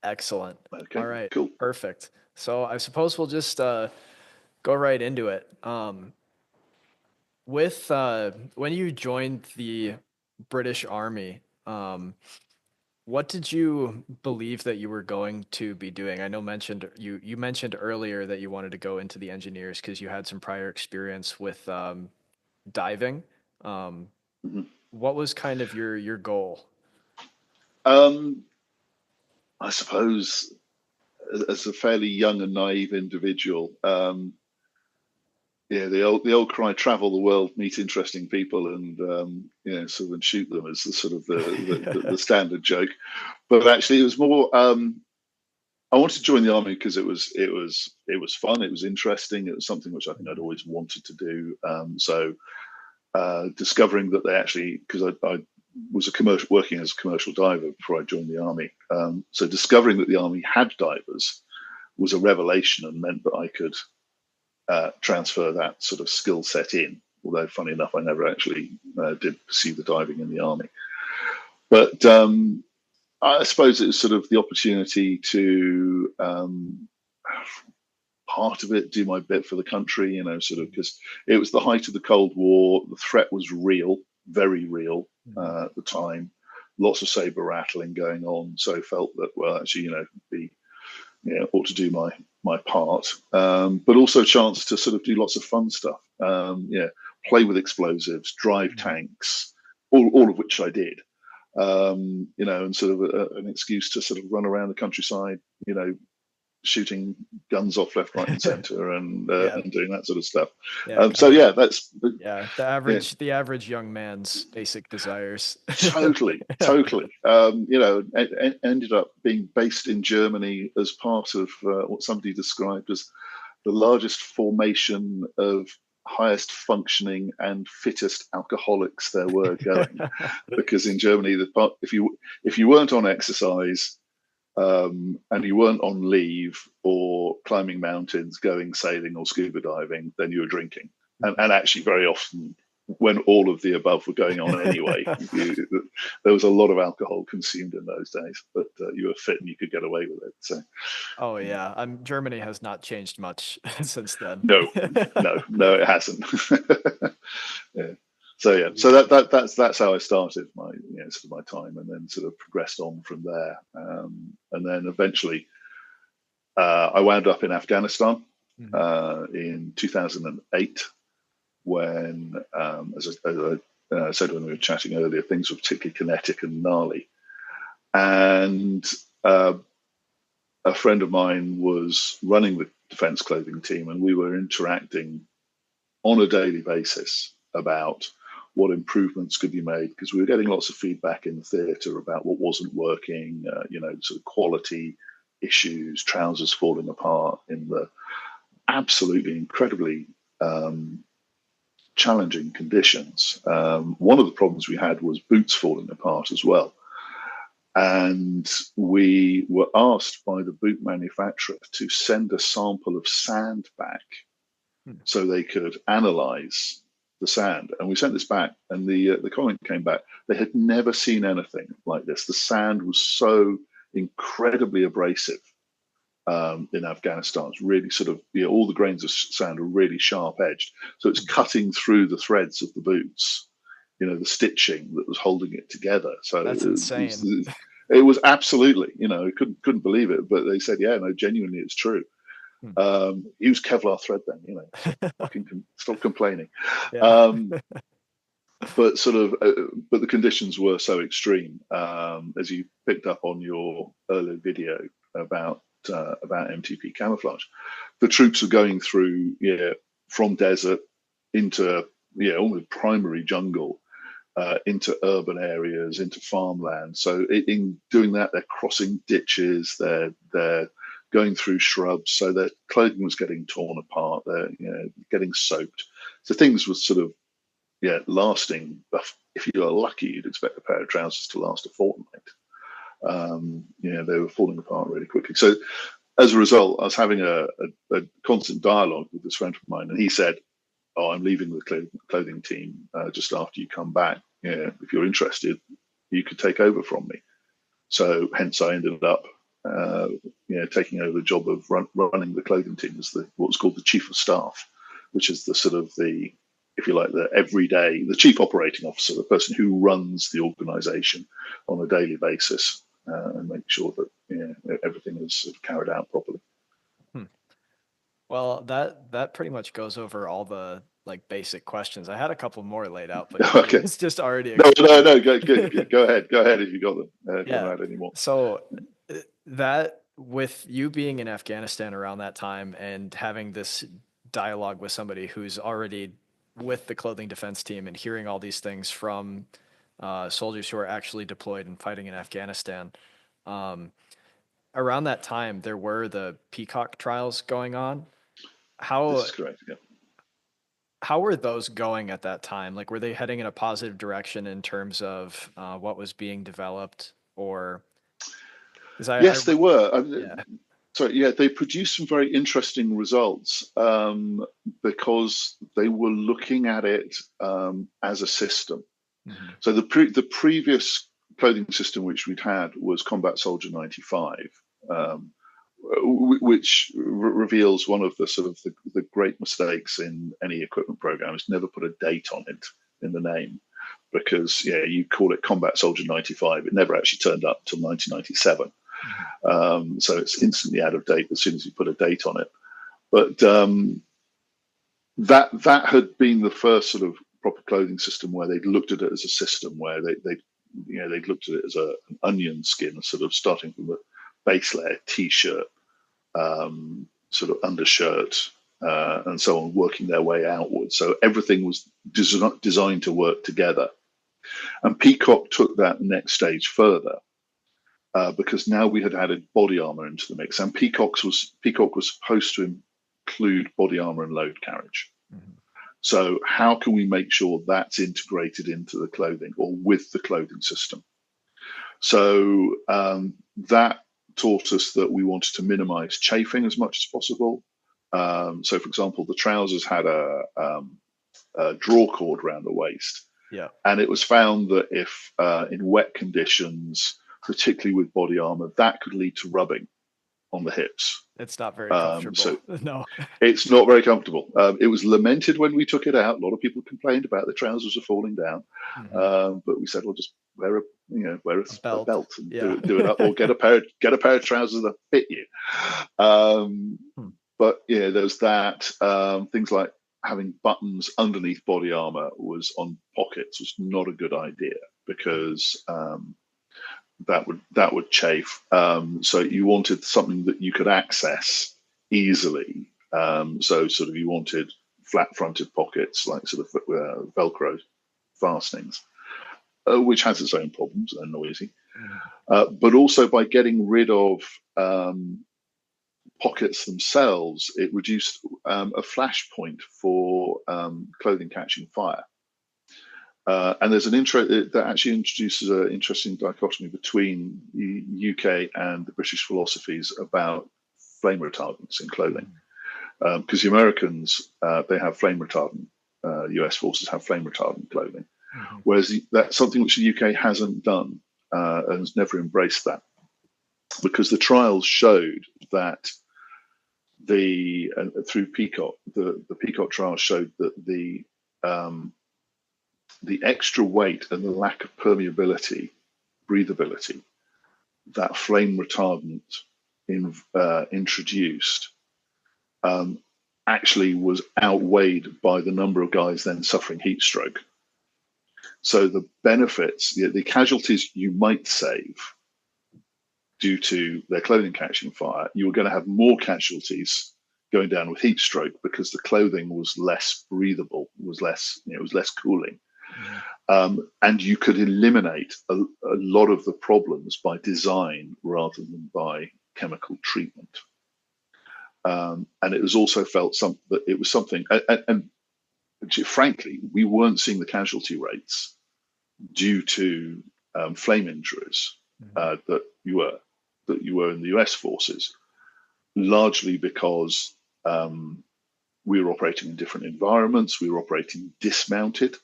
Excellent. All Okay, right. cool. Perfect. So I suppose we'll just go right into it. With when you joined the British Army, what did you believe that you were going to be doing? I know mentioned you mentioned earlier that you wanted to go into the engineers because you had some prior experience with diving. Um, Mhm. what was kind of your goal? Um, I suppose as a fairly young and naive individual, yeah, the old cry, travel the world, meet interesting people, and sort of and shoot them is the sort of the standard joke. But actually, it was more. I wanted to join the army because it was fun. It was interesting. It was something which I think I'd always wanted to do. So discovering that they actually, because I was a commercial working as a commercial diver before I joined the army. So discovering that the army had divers was a revelation and meant that I could transfer that sort of skill set in. Although, funny enough, I never actually did pursue the diving in the army. But I suppose it was sort of the opportunity to part of it, do my bit for the country, sort of because it was the height of the Cold War. The threat was real, very real Mhm. at the time. Lots of saber rattling going on. So felt that, well, actually, be ought to do my part, but also a chance to sort of do lots of fun stuff. Yeah, play with explosives, drive Mhm. tanks, all of which I did. And sort of an excuse to sort of run around the countryside, shooting guns off left, right, and centre, and Yeah, and doing that sort of stuff. yeah, So kind of. yeah, that's Yeah, yeah, the average young man's basic desires. totally, totally. Ended up being based in Germany as part of what somebody described as the largest formation of highest functioning and fittest alcoholics there were going. Because in Germany, if you weren't on exercise and you weren't on leave or climbing mountains, going sailing or scuba diving, then you were drinking. And actually, very often, when all of the above were going on anyway, there was a lot of alcohol consumed in those days, but you were fit and you could get away with it. So, Oh yeah, Germany has not changed much since then. no, no, it hasn't. Yeah. So yeah, so Sweet. that's how I started my sort of my time, and then sort of progressed on from there, and then eventually I wound up in Afghanistan Mhm. in 2008 when, as I said when we were chatting earlier, things were particularly kinetic and gnarly. And uh, a friend of mine was running the defense clothing team, and we were interacting on a daily basis about what improvements could be made because we were getting lots of feedback in the theatre about what wasn't working, sort of quality issues, trousers falling apart in the absolutely incredibly um, challenging conditions. One of the problems we had was boots falling apart as well. And we were asked by the boot manufacturer to send a sample of sand back Hmm. so they could analyze the sand. And we sent this back, and the comment came back. They had never seen anything like this. The sand was so incredibly abrasive in Afghanistan. It's really sort of all the grains of sand are really sharp edged, so it's cutting through the threads of the boots. The stitching that was holding it together. So That's insane. it was absolutely, couldn't believe it. But they said, yeah, no, genuinely, it's true. Hmm. Use Kevlar thread then, fucking stop complaining. Yeah. Um, but the conditions were so extreme, as you picked up on your earlier video about MTP camouflage. The troops were going through, from desert into, almost primary jungle, into urban areas, into farmland. So in doing that, they're crossing ditches, they're going through shrubs, so their clothing was getting torn apart, they're getting soaked. So things were sort of lasting. If you are lucky, you'd expect a pair of trousers to last a fortnight. They were falling apart really quickly. So as a result, I was having a constant dialogue with this friend of mine, and he said, "Oh, I'm leaving the clothing team just after you come back. Yeah, if you're interested, you could take over from me." So hence, I ended up taking over the job of running the clothing team as what's called the chief of staff, which is the sort of the, if you like, the everyday, the chief operating officer, the person who runs the organisation on a daily basis and make sure that everything is sort of carried out properly. Well, that pretty much goes over all the like basic questions. I had a couple more laid out, but Okay. it's just already No. Go ahead if you got them. Yeah. Don't add any more. So that, with you being in Afghanistan around that time and having this dialogue with somebody who's already with the clothing defense team and hearing all these things from soldiers who are actually deployed and fighting in Afghanistan, around that time there were the Peacock trials going on. This is correct. Yeah. How were those going at that time? Like, were they heading in a positive direction in terms of what was being developed, or? Yes, they were. Yeah. They produced some very interesting results because they were looking at it as a system. Mm-hmm. So the previous clothing system which we'd had was Combat Soldier 95, which reveals one of the sort of the great mistakes in any equipment program is never put a date on it in the name, because you call it Combat Soldier 95, it never actually turned up until 1997. So it's instantly out of date as soon as you put a date on it. But that had been the first sort of proper clothing system where they'd looked at it as a system, where they'd looked at it as an onion skin, sort of starting from the base layer, t-shirt, sort of undershirt, and so on, working their way outwards. So everything was designed to work together. And Peacock took that next stage further. Because now we had added body armor into the mix, and Peacock was supposed to include body armor and load carriage. Mm-hmm. So how can we make sure that's integrated into the clothing or with the clothing system? So that taught us that we wanted to minimize chafing as much as possible. So, for example, the trousers had a draw cord around the waist, and it was found that if in wet conditions, particularly with body armor, that could lead to rubbing on the hips. It's not very comfortable. No, it's not very comfortable. It was lamented when we took it out. A lot of people complained about the trousers are falling down, but we said, well, just wear a belt and do it up, or get a pair of trousers that fit you. But there's that. Things like having buttons underneath body armor on pockets was not a good idea, because that would chafe. So you wanted something that you could access easily. So sort of you wanted flat-fronted pockets, like sort of Velcro fastenings, which has its own problems. They're noisy. But also by getting rid of pockets themselves, it reduced a flash point for clothing catching fire. And there's that actually introduces an interesting dichotomy between the UK and the British philosophies about flame retardants in clothing. Because the Americans, they have flame retardant, US forces have flame retardant clothing, whereas that's something which the UK hasn't done and has never embraced that, because the trials showed that through Peacock, the Peacock trials showed that the extra weight and the lack of permeability, breathability, that flame retardant introduced actually was outweighed by the number of guys then suffering heat stroke. So the benefits, the casualties you might save due to their clothing catching fire, you were going to have more casualties going down with heat stroke because the clothing was less breathable, was less cooling. And you could eliminate a lot of the problems by design rather than by chemical treatment. And it was also felt that it was something, and frankly, we weren't seeing the casualty rates due to flame injuries that you were in the US forces, largely because we were operating in different environments. We were operating dismounted.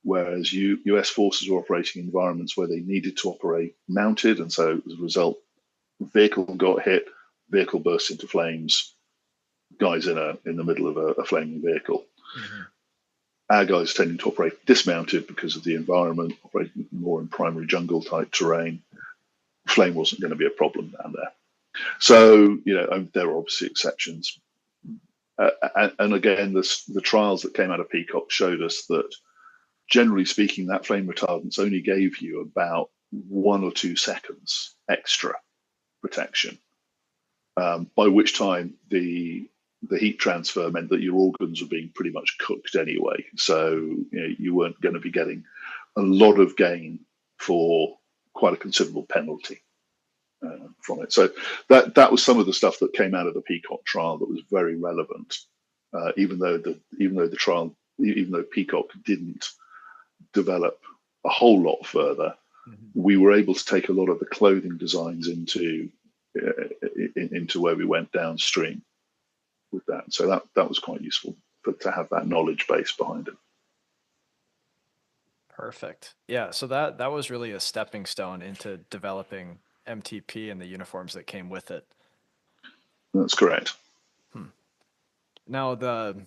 Whereas US forces were operating in environments where they needed to operate mounted, and so as a result, vehicle got hit, vehicle burst into flames, guys in the middle of a flaming vehicle. Mm-hmm. Our guys tending to operate dismounted because of the environment, operating more in primary jungle type terrain. Flame wasn't going to be a problem down there. So, there are obviously exceptions. And again, the trials that came out of Peacock showed us that, generally speaking, that flame retardants only gave you about 1 or 2 seconds extra protection, by which time the heat transfer meant that your organs were being pretty much cooked anyway. So you weren't going to be getting a lot of gain for quite a considerable penalty from it. So that was some of the stuff that came out of the Peacock trial that was very relevant, even though Peacock didn't develop a whole lot further. Mm-hmm. We were able to take a lot of the clothing designs into where we went downstream with that. So that was quite useful to have that knowledge base behind it. Perfect. Yeah. So that was really a stepping stone into developing MTP and the uniforms that came with it. That's correct. Now the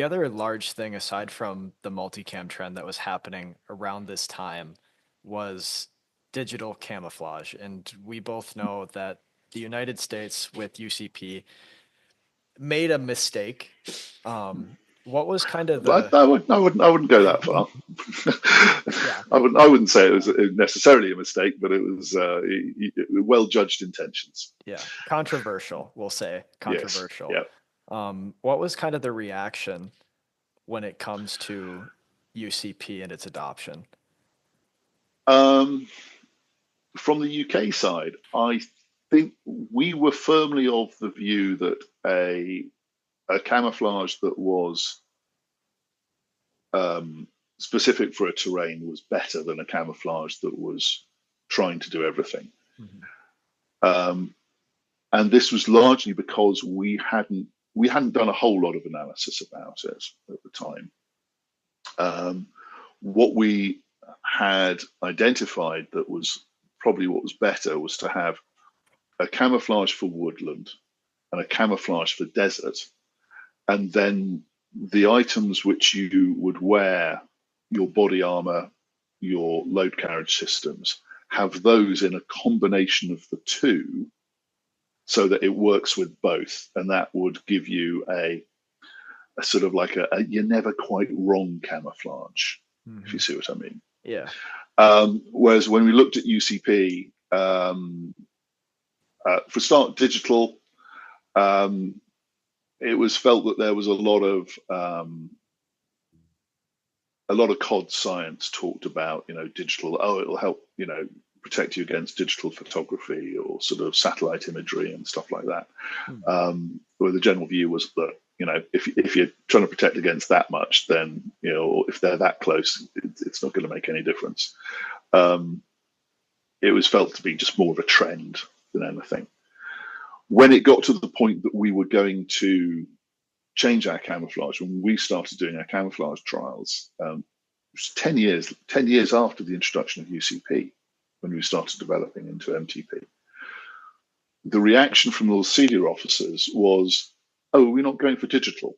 other large thing, aside from the multicam trend that was happening around this time, was digital camouflage. And we both know that the United States with UCP made a mistake. What was kind of the? I wouldn't go that far. Yeah. I wouldn't say it was necessarily a mistake, but it was well judged intentions. Yeah, controversial. We'll say controversial. Yes. Yeah. What was kind of the reaction when it comes to UCP and its adoption? From the UK side, I think we were firmly of the view that a camouflage that was specific for a terrain was better than a camouflage that was trying to do everything. Mm-hmm. And this was largely because we hadn't done a whole lot of analysis about it at the time. What we had identified that was probably what was better was to have a camouflage for woodland and a camouflage for desert, and then the items which you would wear, your body armor, your load carriage systems, have those in a combination of the two so that it works with both. And that would give you a sort of like a you're never quite wrong camouflage, mm-hmm. if you see what I mean. Yeah. Whereas when we looked at UCP, for start digital, it was felt that there was a lot of COD science talked about, digital. Oh, it'll help, protect you against digital photography or sort of satellite imagery and stuff like that. Mm. Where the general view was that, if you're trying to protect against that much, then, if they're that close, it's not going to make any difference. It was felt to be just more of a trend than anything. When it got to the point that we were going to change our camouflage, when we started doing our camouflage trials, it was 10 years after the introduction of UCP, when we started developing into MTP. The reaction from the senior officers was, "Oh, we're not going for digital."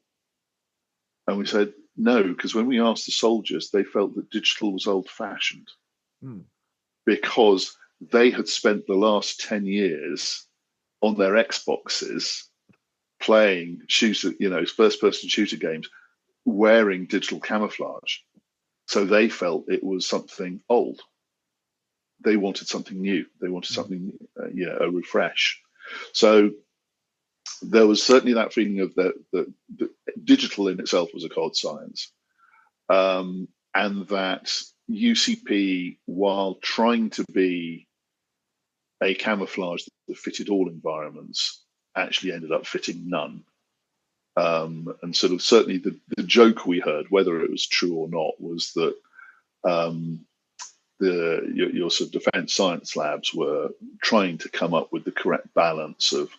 And we said, no, because when we asked the soldiers, they felt that digital was old-fashioned because they had spent the last 10 years on their Xboxes playing first-person shooter games, wearing digital camouflage. So they felt it was something old. They wanted something new. They wanted something, a refresh. So there was certainly that feeling of that digital in itself was a COD science, and that UCP, while trying to be a camouflage that fitted all environments, actually ended up fitting none. And sort of certainly the joke we heard, whether it was true or not, was that your sort of defense science labs were trying to come up with the correct balance of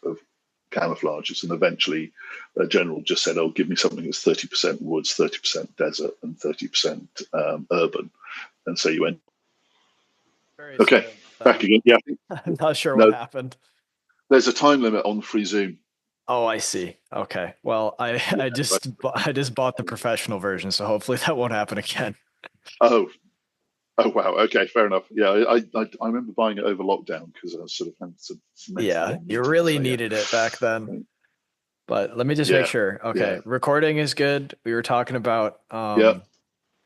camouflages, and eventually a general just said, "Oh, give me something that's 30% woods, 30% desert, and 30% urban," and so you went. Very okay. Back again. Yeah. I'm not sure what No, happened. there's a time limit on free Zoom. Oh, I see. Okay. Well, Yeah. I just bought the professional version, so hopefully that won't happen again. Oh, oh wow. Okay, fair enough. Yeah, I remember buying it over lockdown because I sort of had some extra Yeah, long you meetings. really So yeah, needed it back then. But let me just make yeah, sure. yeah, Okay, recording is good. We were talking about yeah.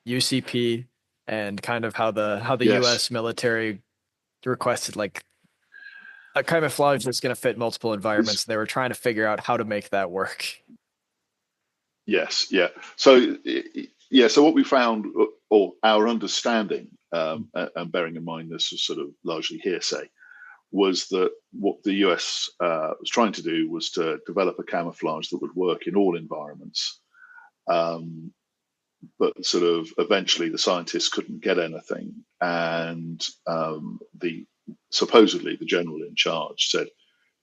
UCP and kind of how the Yes, US military requested like a camouflage that's going to fit multiple it's environments. They were trying to figure out how to make that work. yes, yeah. So yeah, so what we found, or our understanding, and bearing in mind this was sort of largely hearsay, was that what the US was trying to do was to develop a camouflage that would work in all environments. Um, but sort of eventually the scientists couldn't get anything, and the supposedly the general in charge said,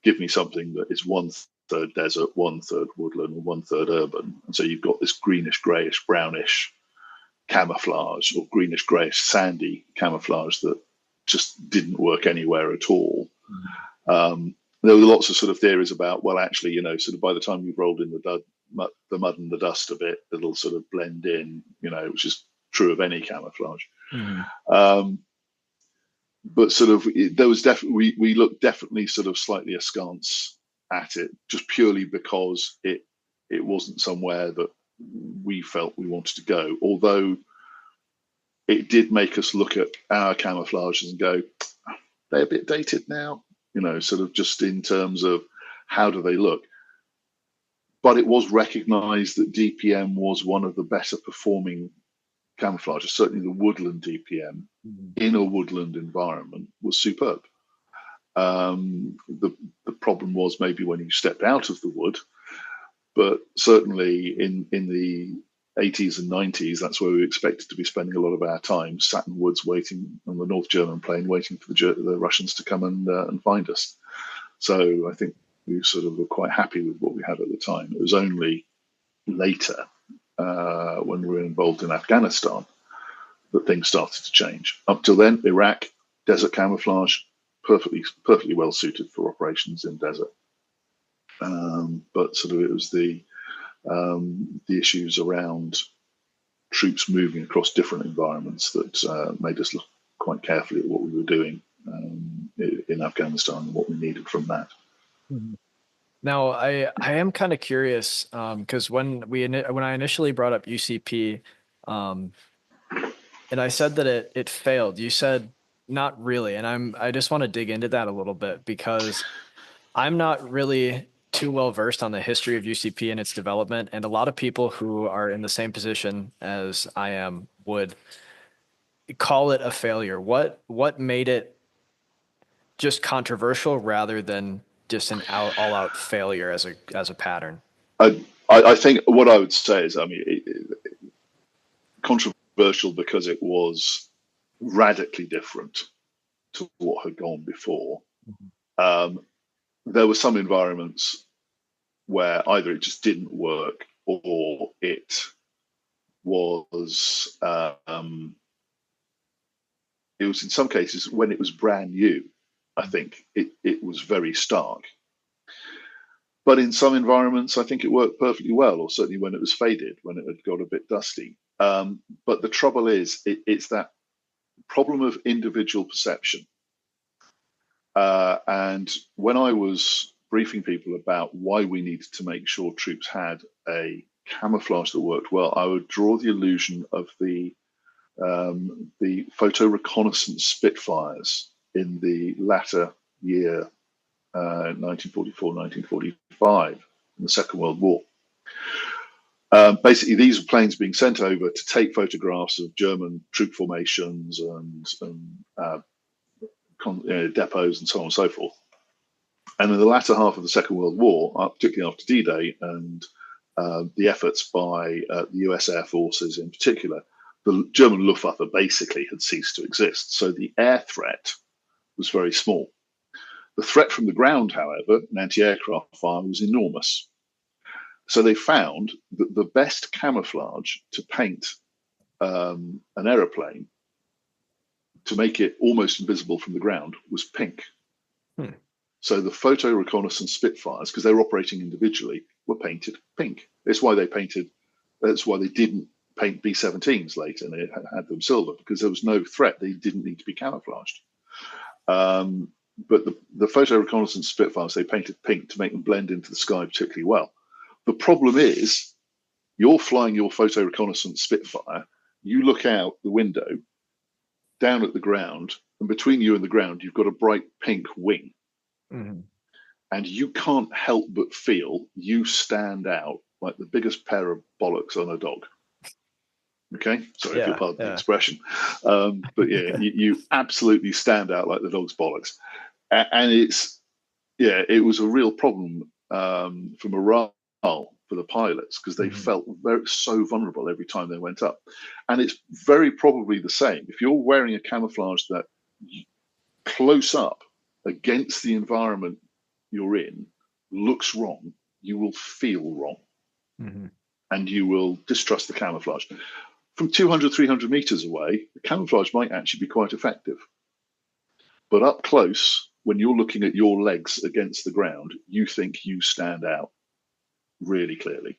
"Give me something that is one third desert, one third woodland, and one third urban." And so you've got this greenish, greyish, brownish camouflage, or greenish, greyish, sandy camouflage that just didn't work anywhere at all. There were lots of sort of theories about, well, actually, sort of by the time you've rolled in the mud and the dust a bit, it'll sort of blend in, which is true of any camouflage. Mm-hmm. Um, but sort of there was definitely we looked definitely sort of slightly askance at it, just purely because it wasn't somewhere that we felt we wanted to go. Although it did make us look at our camouflages and go, they're a bit dated now, sort of just in terms of how do they look. But it was recognised that DPM was one of the better performing camouflages. Certainly, the woodland DPM in a woodland environment was superb. The problem was maybe when you stepped out of the wood, but certainly in the 80s and 90s, that's where we expected to be spending a lot of our time, sat in woods waiting on the North German plain, waiting for the Russians to come and find us. So I think we sort of were quite happy with what we had at the time. It was only later, when we were involved in Afghanistan, that things started to change. Up till then, Iraq, desert camouflage, perfectly well suited for operations in desert. But sort of it was the issues around troops moving across different environments that made us look quite carefully at what we were doing in Afghanistan and what we needed from that. Mhm. Now, I am kind of curious because when I initially brought up UCP, um, and I said that it failed, you said not really, and I just want to dig into that a little bit because I'm not really too well versed on the history of UCP and its development, and a lot of people who are in the same position as I am would call it a failure. What made it just controversial rather than just an all out failure as a pattern? I think what I would say is, I mean, controversial because it was radically different to what had gone before. Um, there were some environments where either it just didn't work or was it was in some cases when it was brand new. I think it was very stark. But in some environments, I think it worked perfectly well, or certainly when it was faded, when it had got a bit dusty. But the trouble is, it's that problem of individual perception. And when I was briefing people about why we needed to make sure troops had a camouflage that worked well, I would draw the illusion of the photo reconnaissance Spitfires in the latter year, 1944, 1945, in the Second World War. Basically, these were planes being sent over to take photographs of German troop formations and depots and so on and so forth. And in the latter half of the Second World War, particularly after D-Day and the efforts by the US Air Forces in particular, the German Luftwaffe basically had ceased to exist. So the air threat was very small. The threat from the ground, however, an anti-aircraft fire, was enormous. So they found that the best camouflage to paint an aeroplane to make it almost invisible from the ground was pink. Hmm. So the photo reconnaissance Spitfires, because they were operating individually, were painted pink. That's why they didn't paint B-17s later and it had them silver, because there was no threat. They didn't need to be camouflaged. But the photo reconnaissance Spitfires, they painted pink to make them blend into the sky particularly well. The problem is, you're flying your photo reconnaissance Spitfire, you look out the window, down at the ground, and between you and the ground, you've got a bright pink wing. Mm-hmm. And you can't help but feel you stand out like the biggest pair of bollocks on a dog. Okay, sorry if you'll pardon the expression, but yeah, you absolutely stand out like the dog's bollocks, and it was a real problem for morale for the pilots, because they felt so vulnerable every time they went up. And it's very probably the same if you're wearing a camouflage that close up against the environment you're in looks wrong, you will feel wrong, and you will distrust the camouflage. From 200, 300 meters away, the camouflage might actually be quite effective. But up close, when you're looking at your legs against the ground, you think you stand out really clearly.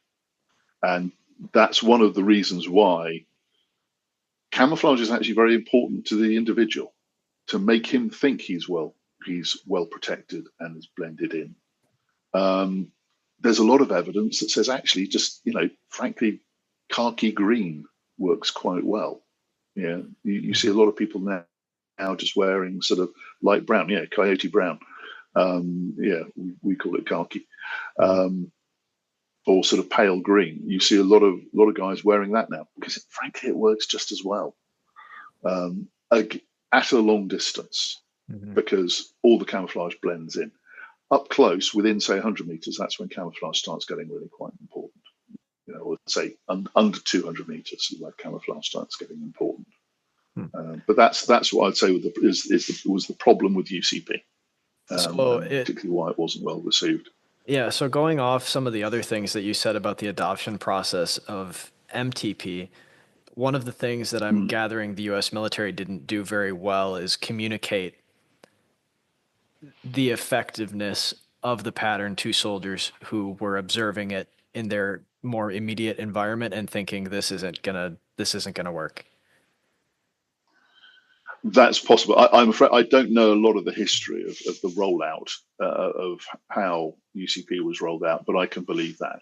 And that's one of the reasons why camouflage is actually very important to the individual, to make him think he's well protected and is blended in. There's a lot of evidence that says actually just, frankly, khaki green works quite well. Yeah, you see a lot of people now just wearing sort of light brown, coyote brown. We call it khaki, or sort of pale green. You see a lot of guys wearing that now because, frankly, it works just as well at a long distance, because all the camouflage blends in. Up close, within say 100 meters, that's when camouflage starts getting really quite important. Or say under 200 meters, like camouflage starts getting important. But that's what I'd say was the problem with UCP, particularly why it wasn't well received. Yeah, so going off some of the other things that you said about the adoption process of MTP, one of the things that I'm gathering the U.S. military didn't do very well is communicate the effectiveness of the pattern to soldiers who were observing it in their more immediate environment and thinking this isn't gonna work. That's possible. I'm afraid I don't know a lot of the history of the rollout of how UCP was rolled out, but I can believe that.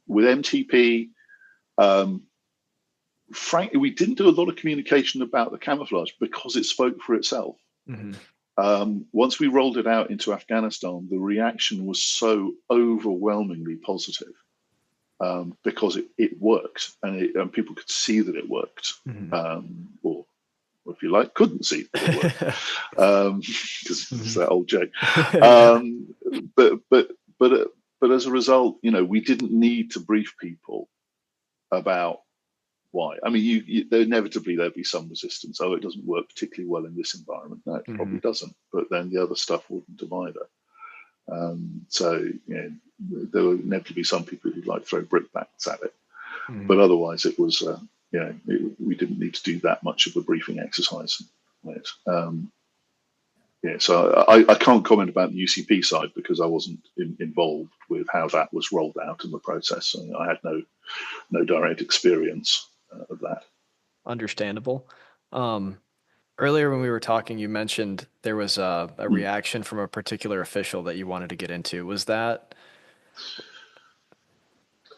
With MTP, frankly, we didn't do a lot of communication about the camouflage because it spoke for itself. Once we rolled it out into Afghanistan, the reaction was so overwhelmingly positive because it worked, and people could see that it worked, or if you like, couldn't see that it worked, because it's that old joke. But as a result, we didn't need to brief people about why. I mean, inevitably there'd be some resistance. Oh, it doesn't work particularly well in this environment. No, it probably doesn't. But then the other stuff wouldn't either. So there would inevitably be some people who'd like to throw brickbats at it. But otherwise, it was we didn't need to do that much of a briefing exercise. So I can't comment about the UCP side because I wasn't involved with how that was rolled out in the process. I had no direct experience of that. Understandable. Earlier when we were talking, you mentioned there was a reaction from a particular official that you wanted to get into. Was that?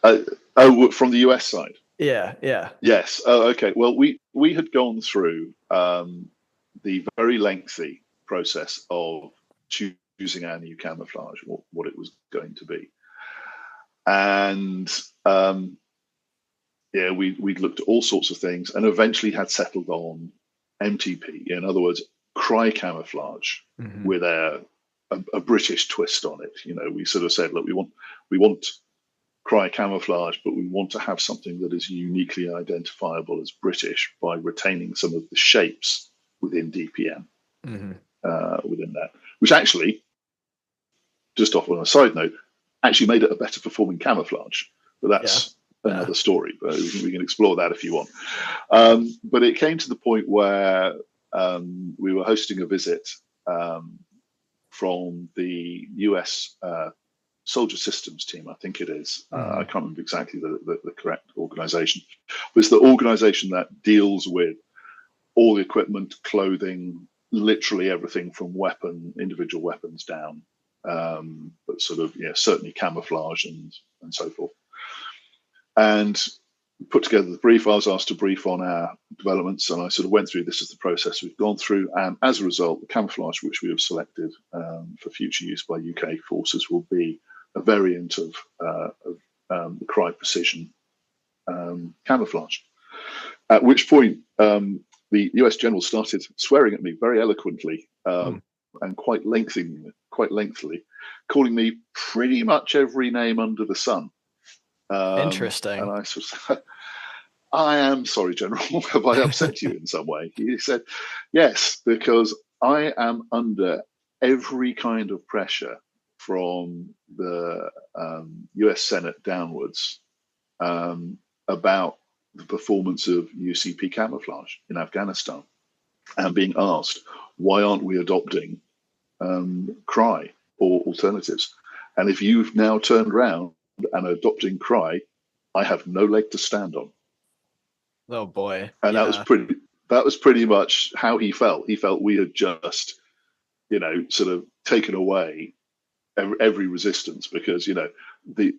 From the US side? Yeah. Yes. Oh, okay. Well, we had gone through the very lengthy process of choosing our new camouflage, what it was going to be. And we'd looked at all sorts of things and eventually had settled on MTP. In other words, cry camouflage with a British twist on it. We sort of said, look, we want cry camouflage, but we want to have something that is uniquely identifiable as British by retaining some of the shapes within DPM. Within that, which actually, just off on a side note, actually made it a better performing camouflage. But that's another story. But we can explore that if you want. But it came to the point where we were hosting a visit from the US Soldier Systems team, I think it is. I can't remember exactly the correct organization. But it's the organization that deals with all the equipment, clothing, literally everything from individual weapons down, but sort of, certainly camouflage and so forth. And put together the brief. I was asked to brief on our developments, and I sort of went through this as the process we've gone through. And as a result, the camouflage which we have selected for future use by UK forces will be a variant of the Cry Precision camouflage. At which point, the US general started swearing at me very eloquently and quite lengthily, calling me pretty much every name under the sun. Interesting. And I sort of, I am sorry, General, have I upset you in some way? He said, yes, because I am under every kind of pressure from the US Senate downwards about the performance of UCP camouflage in Afghanistan, and being asked, why aren't we adopting CRY or alternatives? And if you've now turned around and adopting CRY, I have no leg to stand on. Oh boy. And that was pretty much how he felt. He felt we had just, sort of taken away every resistance, because,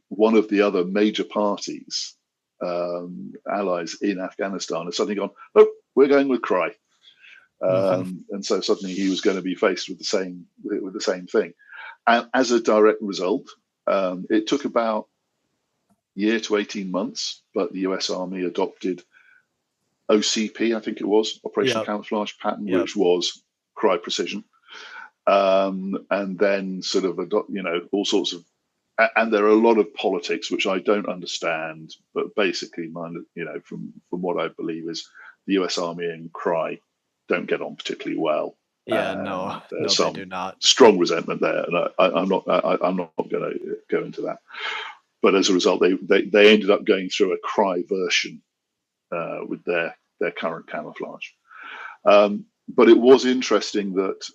one of the other major parties, allies in Afghanistan, has suddenly gone, oh, we're going with CRY. And so suddenly he was going to be faced with the same thing. And as a direct result, it took about a year to 18 months, but the US Army adopted OCP, I think it was, Operational Camouflage Pattern, which was CRY Precision. And then sort of, all sorts of, and there are a lot of politics which I don't understand, but basically, from what I believe is the US Army and CRY don't get on particularly well. No, they do not. Strong resentment there, and I'm not going to go into that. But as a result, they ended up going through a CRY version with their current camouflage. But it was interesting that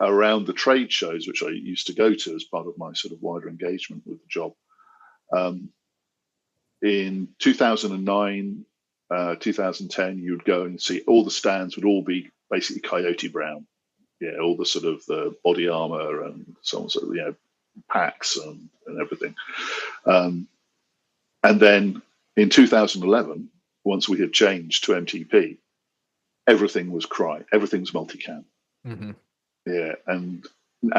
around the trade shows, which I used to go to as part of my sort of wider engagement with the job, in 2009, 2010, you would go and see all the stands would all be basically coyote brown. All the sort of the body armor and so on, sort of, packs and everything. And then in 2011, once we had changed to MTP, everything was CRY, everything's multicam. And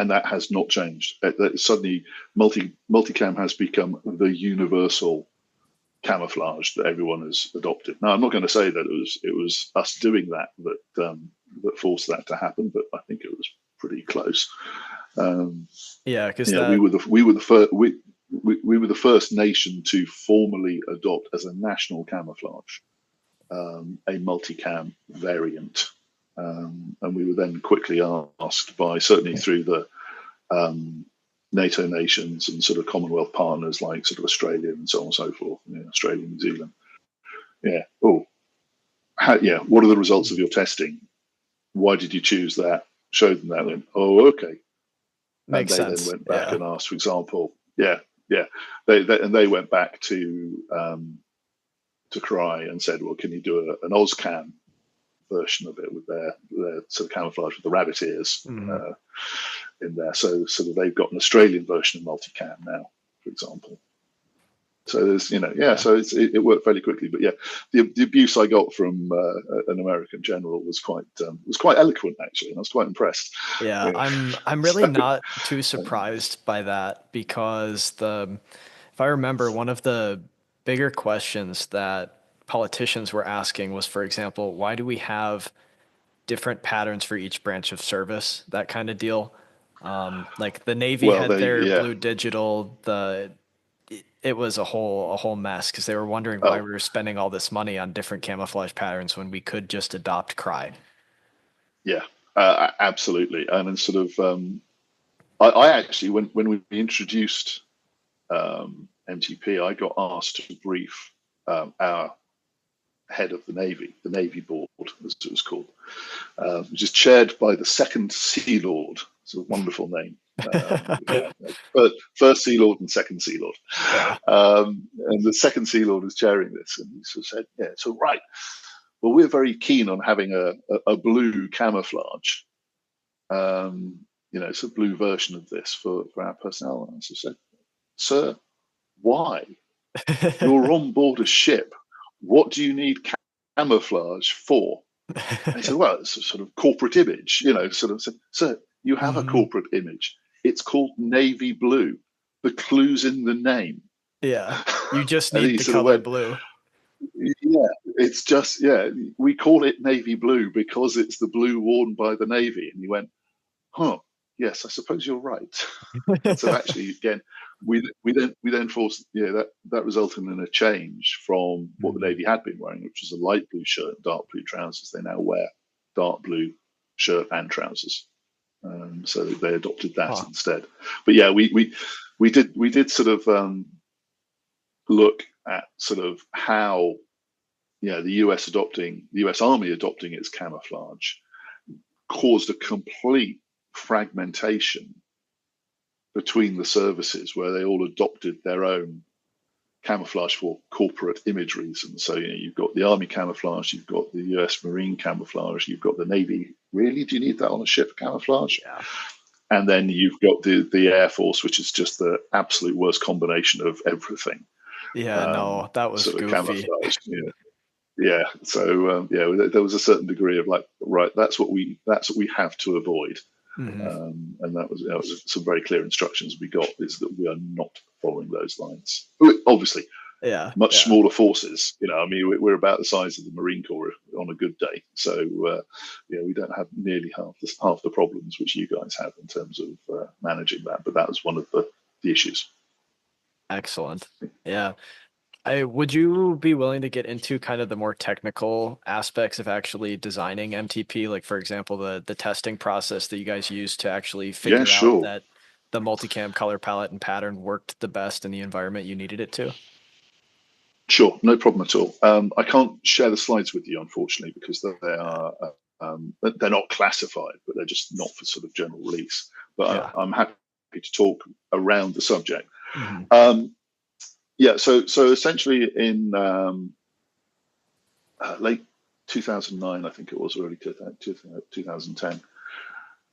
that has not changed. Suddenly, multicam has become the universal camouflage that everyone has adopted. Now, I'm not going to say that it was us doing that forced that to happen, but I think it was pretty close. Because we were the first nation to formally adopt as a national camouflage a multicam variant, and we were then quickly asked by, certainly through the NATO nations and sort of Commonwealth partners like sort of Australia and so on and so forth, Australia, New Zealand. What are the results of your testing? Why did you choose that? Show them that. Then, oh, okay. Makes sense. Then went back and asked, for example, they went back to CRY and said, well, can you do an OzCam version of it with their sort of camouflage with the rabbit ears in there? So they've got an Australian version of multicam now, for example. So there's, so it worked fairly quickly. But the abuse I got from an American general was quite eloquent, actually, and I was quite impressed. I'm really not too surprised by that, because if I remember, one of the bigger questions that politicians were asking was, for example, why do we have different patterns for each branch of service? That kind of deal. Like the Navy had their blue digital, it was a whole mess, because they were wondering why we were spending all this money on different camouflage patterns when we could just adopt CRY. Absolutely. And then sort of, I actually, when we introduced MTP, I got asked to brief our head of the Navy Board, as it was called, which is chaired by the second Sea Lord. It's a wonderful name. But first Sea Lord and second Sea Lord. Yeah. And the second Sea Lord is chairing this, and he sort of said, "Yeah, so right. Well, we're very keen on having a blue camouflage. It's a blue version of this for our personnel." And I said, "Sir, why? You're on board a ship. What do you need camouflage for?" And he said, "Well, it's a sort of corporate image, sort of said, sir, you have a corporate image. It's called navy blue. The clue's in the name." Yeah. You just And need he the sort of color went, blue. "Yeah, it's just, we call it navy blue because it's the blue worn by the Navy." And he went, "Huh, yes, I suppose you're right." And so actually, again, we then forced, that resulted in a change from what the Navy had been wearing, which was a light blue shirt, dark blue trousers. They now wear dark blue shirt and trousers. So they adopted that instead. But yeah, we did sort of look at sort of how the US Army adopting its camouflage caused a complete fragmentation between the services, where they all adopted their own camouflage for corporate image reasons. So you've got the Army camouflage, you've got the US Marine camouflage, you've got the Navy. Really, do you need that on a ship camouflage? Yeah. And then you've got the Air Force, which is just the absolute worst combination of everything. Yeah, no, that was sort of goofy. camouflage. Yeah. So there was a certain degree of like, right, that's what we have to avoid. And that was some very clear instructions we got, is that we are not following those lines. Obviously, much smaller forces. We're about the size of the Marine Corps on a good day, so we don't have nearly half the problems which you guys have in terms of managing that. But that was one of the issues. Excellent. Yeah. Would you be willing to get into kind of the more technical aspects of actually designing MTP? Like, for example, the testing process that you guys used to actually figure out that the multicam color palette and pattern worked the best in the environment you needed it to? Sure, no problem at all. I can't share the slides with you, unfortunately, because they're not classified, but they're just not for sort of general release. But I'm happy to talk around the subject. So essentially in late 2009, I think it was, early 2010,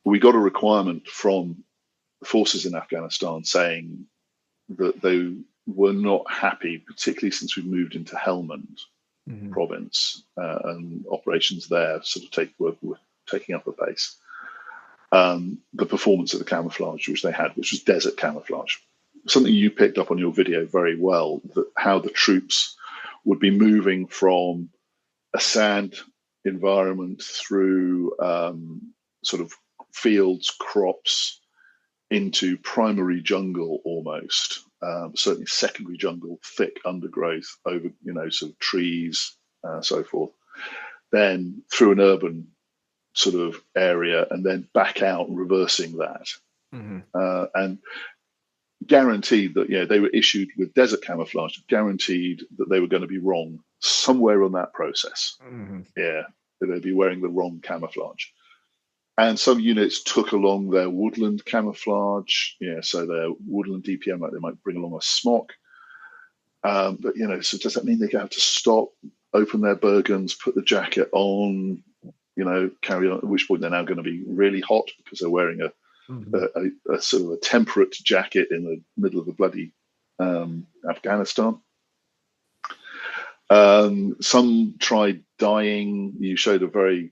we got a requirement from the forces in Afghanistan saying that they were not happy, particularly since we moved into Helmand province, and operations there sort of were taking up the pace. The performance of the camouflage which they had, which was desert camouflage. Something you picked up on your video very well, that how the troops would be moving from a sand environment through sort of fields, crops, into primary jungle almost, certainly secondary jungle, thick undergrowth over, sort of trees, so forth. Then through an urban sort of area, and then back out, reversing that. And guaranteed that they were issued with desert camouflage, guaranteed that they were going to be wrong somewhere on that process. That they'd be wearing the wrong camouflage. And some units took along their woodland camouflage, so their woodland DPM, like they might bring along a smock. But so does that mean they have to stop, open their Bergens, put the jacket on, carry on? At which point they're now going to be really hot because they're wearing a sort of a temperate jacket in the middle of the bloody Afghanistan. Some tried dyeing. You showed a very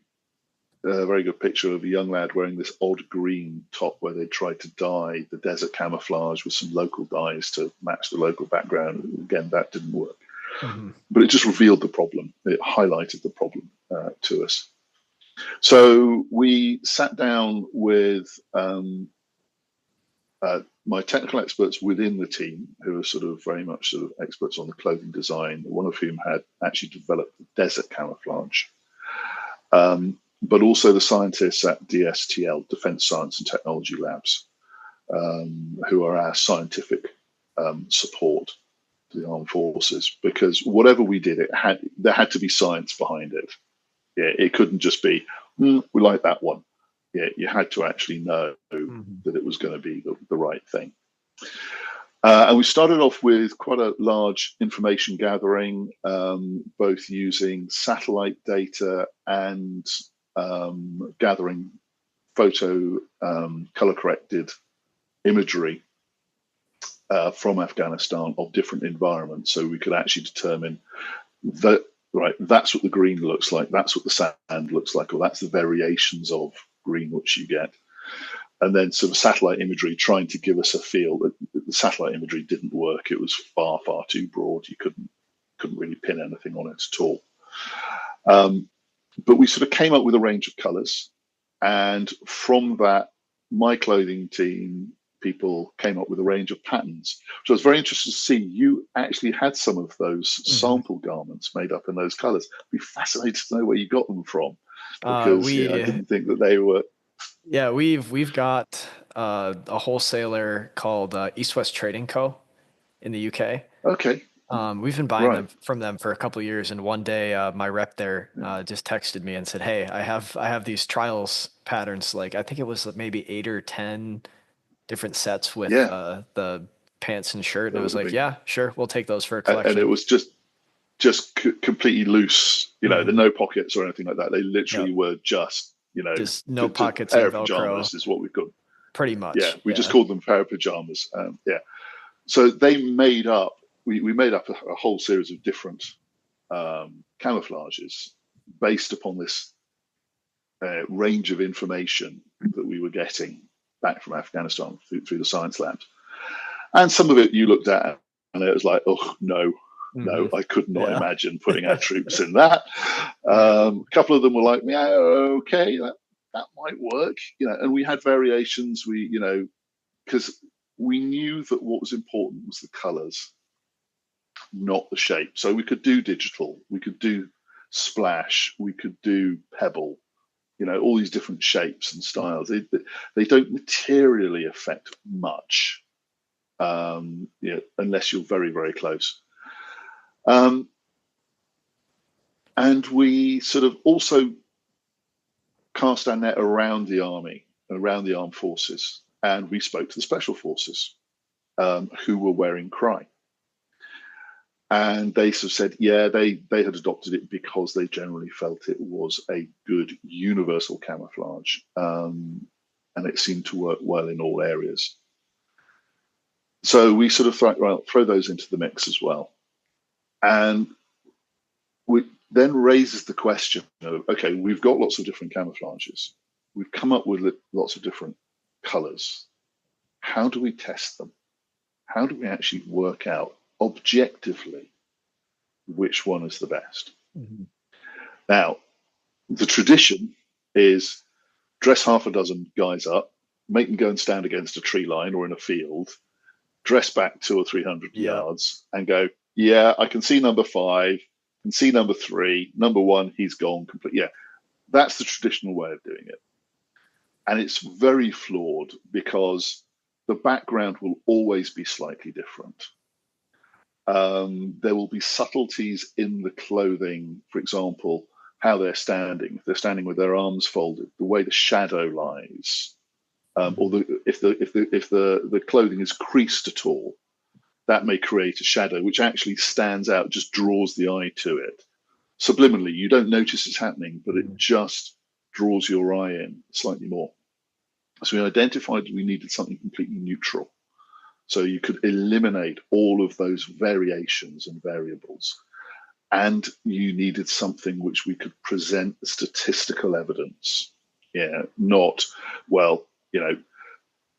good picture of a young lad wearing this odd green top, where they tried to dye the desert camouflage with some local dyes to match the local background. Again, that didn't work. But it just revealed the problem. It highlighted the problem to us. So we sat down with my technical experts within the team, who are sort of very much sort of experts on the clothing design, one of whom had actually developed the desert camouflage, but also the scientists at DSTL, Defense Science and Technology Labs, who are our scientific support. the armed forces, because whatever we did, there had to be science behind it. Yeah, it couldn't just be we like that one. Yeah, you had to actually know Mhm. that it was going to be the right thing. And we started off with quite a large information gathering, both using satellite data and gathering photo color corrected imagery from Afghanistan of different environments, so we could actually determine that, right, that's what the green looks like, that's what the sand looks like, or that's the variations of green which you get. And then sort of satellite imagery trying to give us a feel. That the satellite imagery didn't work. It was far, far too broad. You couldn't really pin anything on it at all. But we sort of came up with a range of colours, and from that, my clothing team people came up with a range of patterns. So I was very interested to see you actually had some of those Mhm. sample garments made up in those colours. I'd be fascinated to know where you got them from, Uh, because I we didn't think that they were. Yeah, we've got a wholesaler called East West Trading Co. in the UK. Okay, We've been buying right. them from them for a couple of years, and one day my rep there just texted me and said, "Hey, I have these trials patterns. Like I think it was maybe 8 or 10 different sets with Yeah, the pants and shirt." And that I would was have like, been, "Yeah, sure, we'll take those for a and it collection." was just completely loose. The Hmm. no pockets or anything like that. They literally Yep, were just just no just a pockets pair and of Velcro, pajamas is what we've got. pretty Yeah, much. we just Yeah. called them pair of pajamas. Yeah, so they made up. We made up a whole series of different camouflages based upon this range of information that we were getting back from Afghanistan through the science labs. And some of it you looked at and it was like, oh, no, Hmm. no, I could not Yeah. imagine putting our troops in that. Yep. A couple of them were like, yeah, okay, that might work. And we had variations. Because we knew that what was important was the colors, not the shape. So we could do digital, we could do splash, we could do pebble, all these different shapes and styles. They don't materially affect much, unless you're very, very close. Um, and we sort of also cast our net around the army, around the armed forces, and we spoke to the special forces, who were wearing cry. And they sort of said, yeah, they had adopted it because they generally felt it was a good universal camouflage, and it seemed to work well in all areas. So we sort of thought, well, throw those into the mix as well. And we then raises the question of, okay, we've got lots of different camouflages. We've come up with lots of different colors. How do we test them? How do we actually work out objectively which one is the best? Mhm. Now, the tradition is dress half a dozen guys up, make them go and stand against a tree line or in a field, dress back 200 or 300 Yep. yards, and go, yeah, I can see number 5, can see number 3, number 1, he's gone complete. Yeah, that's the traditional way of doing it. And it's very flawed because the background will always be slightly different. There will be subtleties in the clothing, for example, how they're standing. If they're standing with their arms folded, the way the shadow lies, or Mhm. if the clothing is creased at all, that may create a shadow which actually stands out, just draws the eye to it. Subliminally, you don't notice it's happening, but it Mhm. just draws your eye in slightly more. So we identified we needed something completely neutral. So you could eliminate all of those variations and variables. And you needed something which we could present statistical evidence. Yeah, not, well,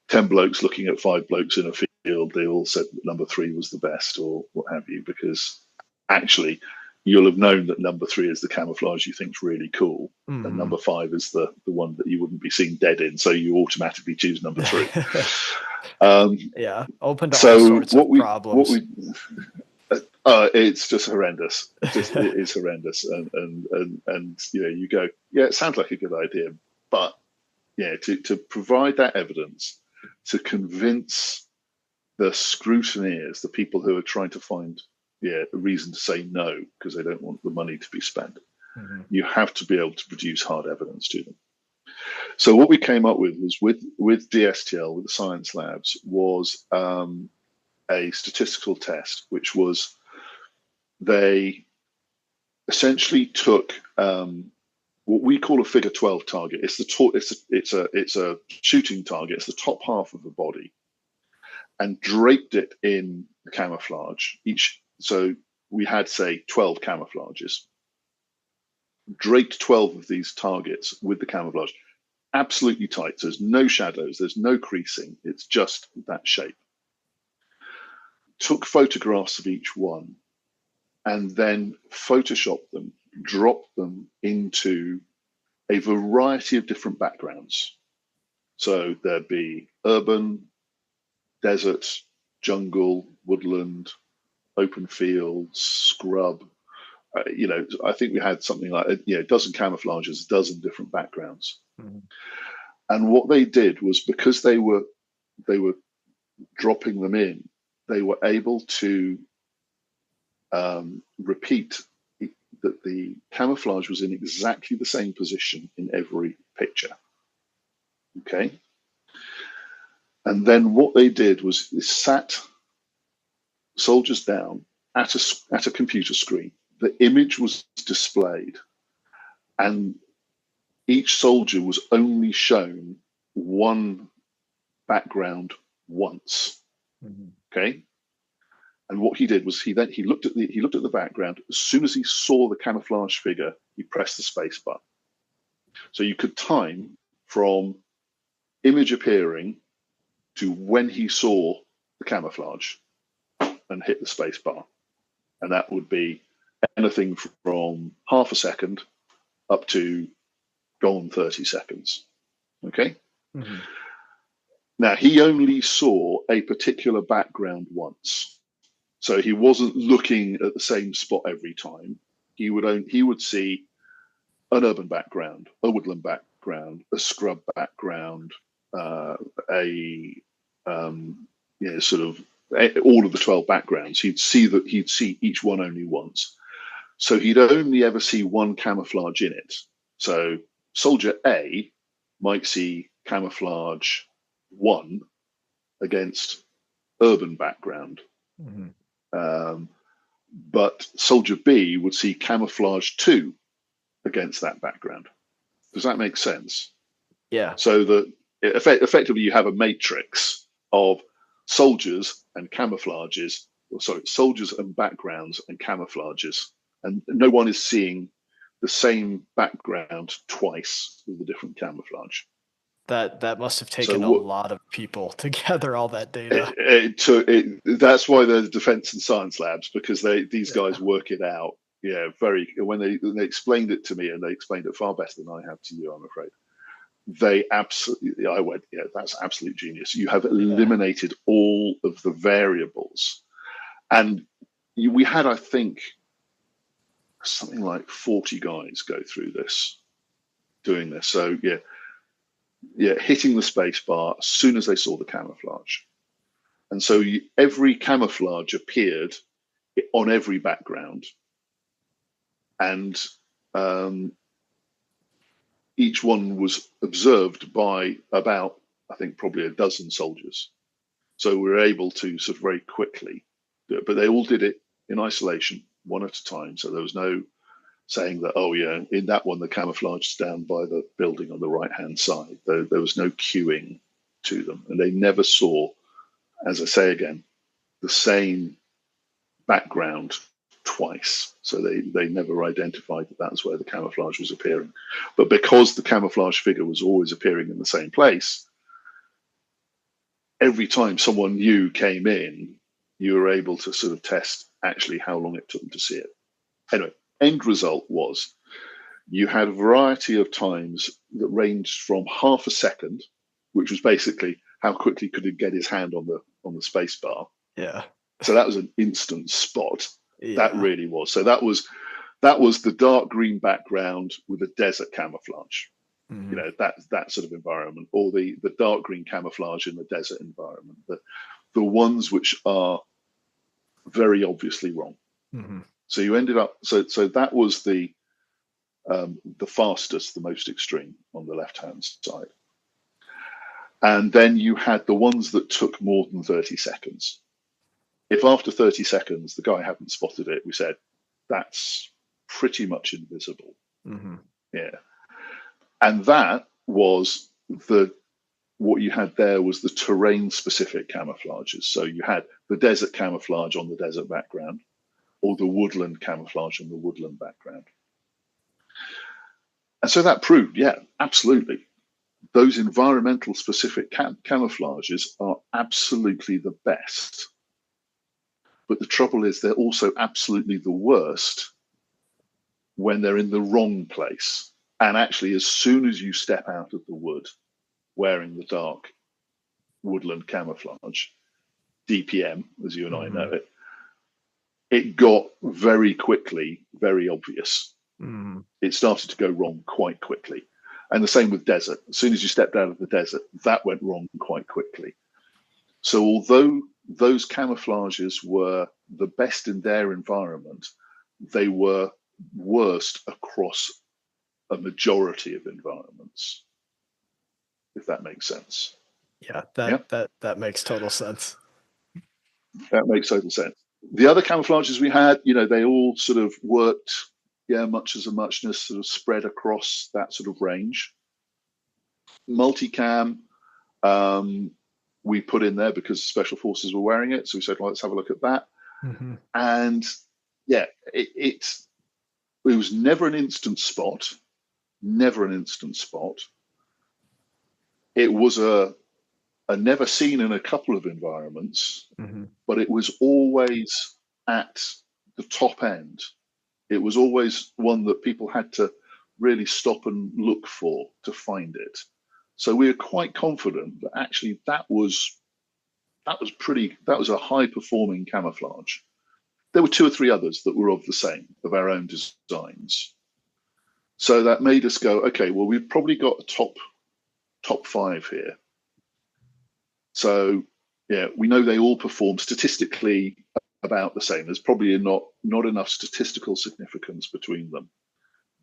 10 blokes looking at 5 blokes in a field, they all said number 3 was the best or what have you, because actually you'll have known that number 3 is the camouflage you think's really cool. And Mhm. number 5 is the one that you wouldn't be seen dead in. So you automatically choose number 3. Um, Yeah, open to all so sorts of what problems. we it's just horrendous. It is horrendous, and you go, yeah, it sounds like a good idea, but yeah, to provide that evidence to convince the scrutineers, the people who are trying to find a reason to say no because they don't want the money to be spent, you have to be able to produce hard evidence to them. So what we came up with was with DSTL, with the science labs, was a statistical test, which was they essentially took what we call a figure 12 target. It's a shooting target. It's the top half of the body, and draped it in camouflage. So we had, say, 12 camouflages. Draped 12 of these targets with the camouflage, absolutely tight. So there's no shadows, there's no creasing. It's just that shape. Took photographs of each one, and then photoshopped them, dropped them into a variety of different backgrounds. So there'd be urban, desert, jungle, woodland, open fields, scrub. I think we had something like a dozen camouflages, a dozen different backgrounds. And what they did was, because they were dropping them in, they were able to repeat that the camouflage was in exactly the same position in every picture. Okay. And then what they did was they sat soldiers down at a computer screen. The image was displayed, and each soldier was only shown one background once. Okay. And what he did was he looked at the background. As soon as he saw the camouflage figure, he pressed the space bar. So you could time from image appearing to when he saw the camouflage and hit the space bar. And that would be anything from half a second up to gone 30 seconds. Okay. Now, he only saw a particular background once. So he wasn't looking at the same spot every time. He would see an urban background, a woodland background, a scrub background, sort of all of the 12 backgrounds. He'd see each one only once. So he'd only ever see one camouflage in it. So soldier A might see camouflage 1 against urban background. But soldier B would see camouflage 2 against that background. Does that make sense? Yeah. So that effectively you have a matrix of soldiers and camouflages, soldiers and backgrounds and camouflages, and no one is seeing the same background twice with a different camouflage. That must have taken a lot of people to gather all that data. That's why there's defense and science labs, because these guys work it out. Yeah, when they explained it to me, and they explained it far better than I have to you, I'm afraid. I went, that's absolute genius. You have eliminated all of the variables. And we had, I think, something like 40 guys go through this, doing this. So hitting the space bar as soon as they saw the camouflage. And so every camouflage appeared on every background. And each one was observed by about, I think, probably a dozen soldiers. So we were able to sort of very quickly do it. But they all did it in isolation, one at a time. So there was no saying that, in that one, the camouflage is down by the building on the right-hand side. There was no queuing to them. And they never saw, as I say again, the same background twice. So they never identified that that's where the camouflage was appearing. But because the camouflage figure was always appearing in the same place, every time someone new came in, you were able to sort of test actually how long it took them to see it. Anyway, end result was you had a variety of times that ranged from half a second, which was basically how quickly could he get his hand on the space bar. Yeah. So that was an instant spot. Yeah. That really was. So that was the dark green background with a desert camouflage. That sort of environment, or the dark green camouflage in the desert environment. the ones which are very obviously wrong. Mm-hmm. So you ended up, so that was the fastest, the most extreme on the left-hand side. And then you had the ones that took more than 30 seconds. If after 30 seconds the guy hadn't spotted it, we said, that's pretty much invisible. Mm-hmm. Yeah. And that was what you had there was the terrain-specific camouflages. So you had the desert camouflage on the desert background, or the woodland camouflage on the woodland background. And so that proved, yeah, absolutely. Those environmental specific camouflages are absolutely the best. But the trouble is they're also absolutely the worst when they're in the wrong place. And actually, as soon as you step out of the wood wearing the dark woodland camouflage, DPM, as you and I know it, it got very quickly very obvious. Mm-hmm. It started to go wrong quite quickly. And the same with desert. As soon as you stepped out of the desert, that went wrong quite quickly. So although those camouflages were the best in their environment, they were worst across a majority of environments, if that makes sense. Yeah, that makes total sense. That makes total sense. The other camouflages we had, they all sort of worked, much as a muchness, sort of spread across that sort of range. Multicam, we put in there because special forces were wearing it. So we said, well, let's have a look at that. Mm-hmm. And yeah, it was never an instant spot, never an instant spot. It was a never seen in a couple of environments, but it was always at the top end. It was always one that people had to really stop and look for to find it. So we were quite confident that actually that was a high performing camouflage. There were 2 or 3 others that were of our own designs. So that made us go, okay, well, we've probably got a top 5 here. So yeah, we know they all perform statistically about the same. There's probably not enough statistical significance between them.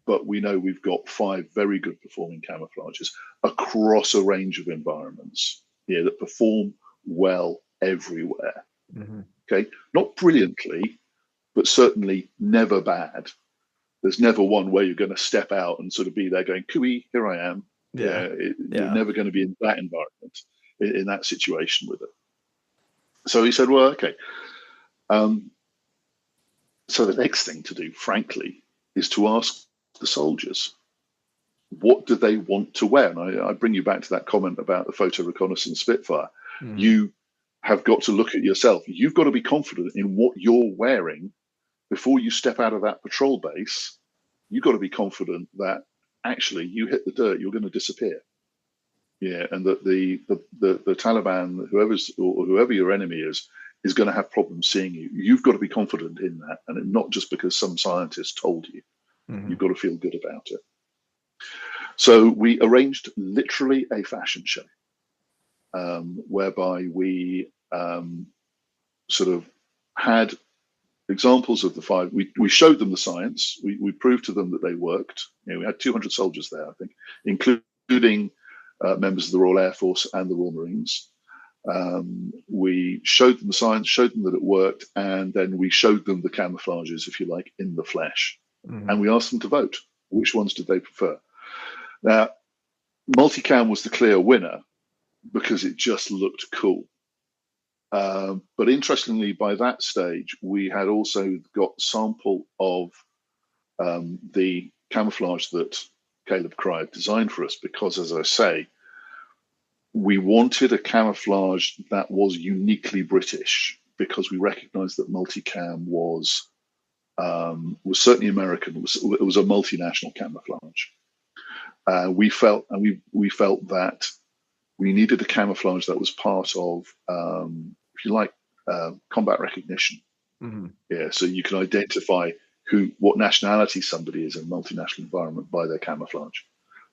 But we know we've got 5 very good performing camouflages across a range of environments, that perform well everywhere. Mm-hmm. Okay, not brilliantly, but certainly never bad. There's never one where you're going to step out and sort of be there going, "Cooey, here I am." You're never going to be in that environment, in that situation with it. So he said, "Well, okay." So the next thing to do, frankly, is to ask the soldiers, what do they want to wear? And I bring you back to that comment about the photo reconnaissance Spitfire. Mm. You have got to look at yourself. You've got to be confident in what you're wearing before you step out of that patrol base. You've got to be confident that actually you hit the dirt, you're going to disappear. Yeah, and that the Taliban, whoever your enemy is going to have problems seeing you. You've got to be confident in that, and not just because some scientist told you. Mm-hmm. You've got to feel good about it. So we arranged literally a fashion show, whereby we sort of had examples of the 5. We showed them the science. We proved to them that they worked. We had 200 soldiers there, I think, including members of the Royal Air Force and the Royal Marines. We showed them the science, showed them that it worked, and then we showed them the camouflages, if you like, in the flesh. Mm-hmm. And we asked them to vote. Which ones did they prefer? Now, multicam was the clear winner because it just looked cool. But interestingly, by that stage, we had also got sample of the camouflage that Caleb Cry had designed for us because, as I say, we wanted a camouflage that was uniquely British because we recognised that multicam was certainly American. It was a multinational camouflage. We felt that we needed a camouflage that was part of, if you like, combat recognition. Mm-hmm. Yeah, so you can identify what nationality somebody is in a multinational environment by their camouflage.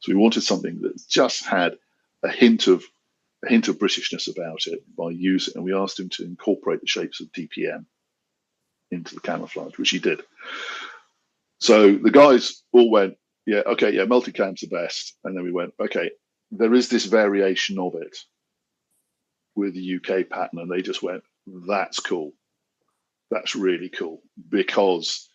So we wanted something that just had a hint of a hint of Britishness about it by using, and we asked him to incorporate the shapes of DPM into the camouflage, which he did. So the guys all went, yeah, okay, yeah, multicam's the best. And then we went, okay, there is this variation of it with the UK pattern. And they just went, that's cool. That's really cool, because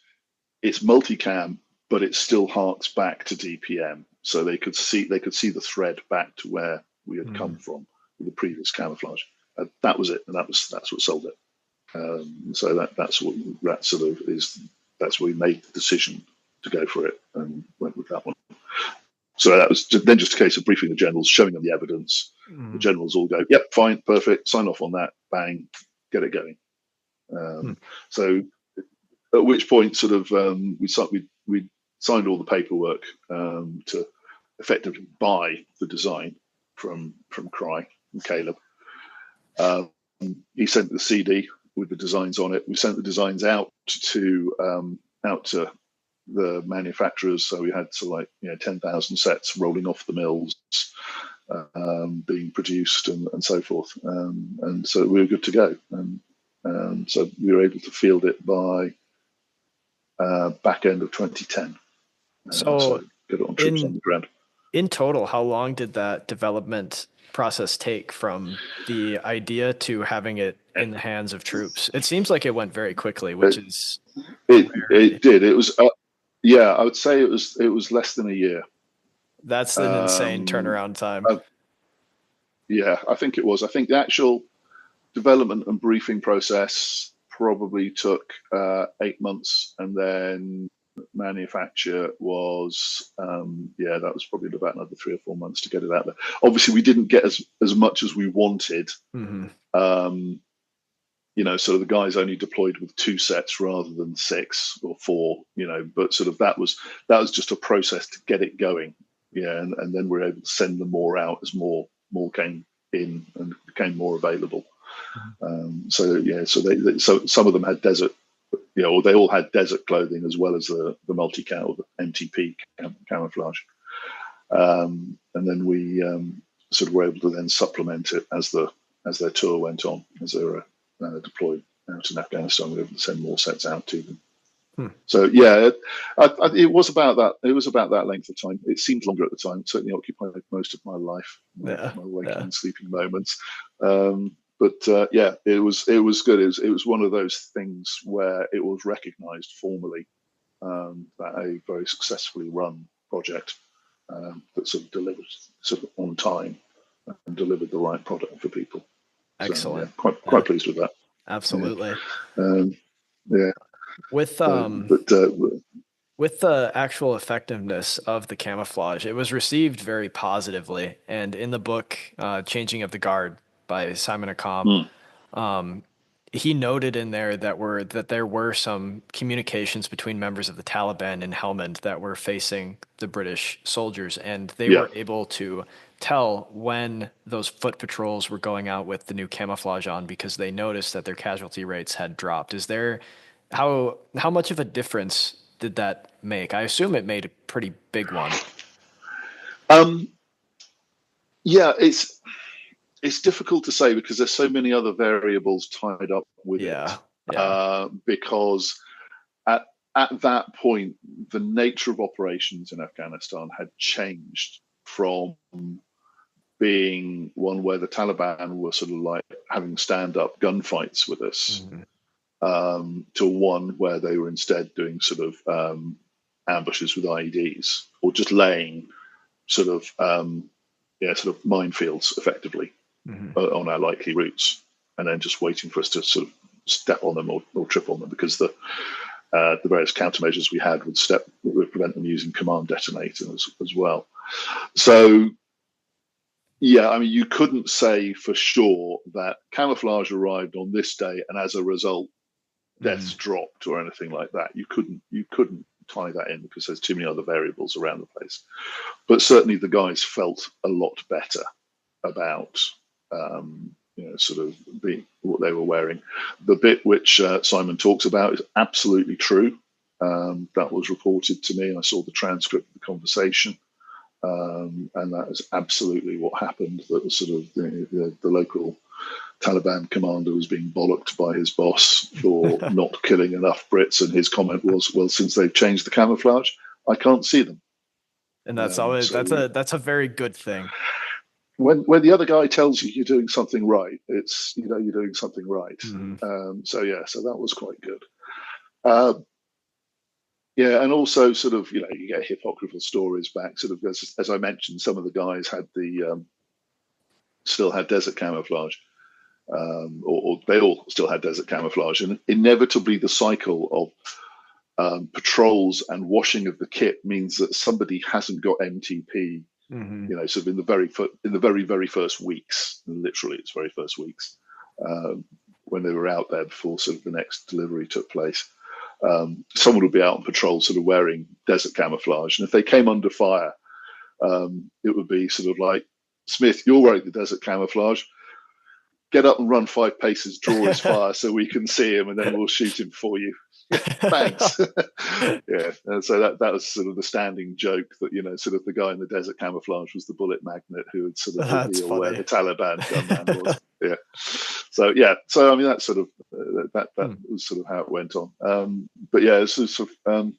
it's multicam, but it still harks back to DPM. So they could see the thread back to where we had come from with the previous camouflage. That was it, and that's what sold it. So that's where we made the decision to go for it and went with that one. So that was then just a case of briefing the generals, showing them the evidence. The generals all go, yep, fine, perfect, sign off on that, bang, get it going. So at which point sort of we signed all the paperwork to effectively buy the design from Cry and Caleb. He sent the CD with the designs on it. We sent the designs out to the manufacturers. So we had 10,000 sets rolling off the mills, being produced and so forth. And so we were good to go. And so we were able to field it by back end of 2010. So get it on troops on the ground. In total, how long did that development process take from the idea to having it in the hands of troops? It seems like it went very quickly, which is it did. It was I would say it was less than a year. That's an insane turnaround time. Yeah, I think it was. I think the actual development and briefing process probably took 8 months, and then manufacture was that was probably about another 3 or 4 months to get it out there. Obviously we didn't get as much as we wanted. So the guys only deployed with 2 sets rather than 6 or 4, but sort of that was just a process to get it going. And then we're able to send them more out as more came in and became more available. So some of them had desert, or they all had desert clothing as well as the multi-cam or the MTP camouflage. And then we sort of were able to then supplement it as their tour went on, as they were deployed out in Afghanistan. We were able to send more sets out to them. So it was about that. It was about that length of time. It seemed longer at the time. It certainly occupied most of my life, my waking and sleeping moments. But it was good. It was one of those things where it was recognised formally that a very successfully run project that sort of delivered on time and delivered the right product for people. Excellent. So, quite pleased with that. Absolutely. With the actual effectiveness of the camouflage, it was received very positively. And in the book, Changing of the Guard by Simon Akam, he noted in there that there were some communications between members of the Taliban in Helmand that were facing the British soldiers, and they were able to tell when those foot patrols were going out with the new camouflage on, because they noticed that their casualty rates had dropped. How much of a difference did that make? I assume it made a pretty big one. It's difficult to say because there's so many other variables tied up with it. Because at that point, the nature of operations in Afghanistan had changed from being one where the Taliban were sort of like having stand-up gunfights with us, to one where they were instead doing sort of ambushes with IEDs, or just laying sort of minefields effectively on our likely routes, and then just waiting for us to sort of step on them or trip on them, because the various countermeasures we had would prevent them using command detonators as well. So you couldn't say for sure that camouflage arrived on this day and as a result deaths dropped or anything like that. You couldn't tie that in because there's too many other variables around the place. But certainly the guys felt a lot better about sort of what they were wearing. The bit which Simon talks about is absolutely true. That was reported to me. I saw the transcript of the conversation. and that is absolutely what happened. That was sort of the local Taliban commander was being bollocked by his boss for not killing enough Brits, and his comment was, "Well, since they've changed the camouflage, I can't see them." And that's always So that's a very good thing. when the other guy tells you you're doing something right, it's you're doing something right. Mhm. So that was quite good. Uh, yeah, and also sort of you get hypocritical stories back. Sort of as I mentioned, some of the guys had still had desert camouflage, or they all still had desert camouflage, and inevitably the cycle of patrols and washing of the kit means that somebody hasn't got MTP. Mhm. Sort of in the very first weeks, literally its very first weeks, when they were out there before sort of the next delivery took place. Someone would be out on patrol, sort of wearing desert camouflage, and if they came under fire, it would be sort of like, "Smith, you're wearing the desert camouflage. Get up and run 5 paces, draw his fire so we can see him, and then we'll shoot him for you." Thanks. Yeah, and so that was sort of the standing joke that sort of the guy in the desert camouflage was the bullet magnet who had sort of That's reveal where funny. the Taliban gunman was. So I mean that sort of that Hmm. was sort of how it went on. But yeah, it sort of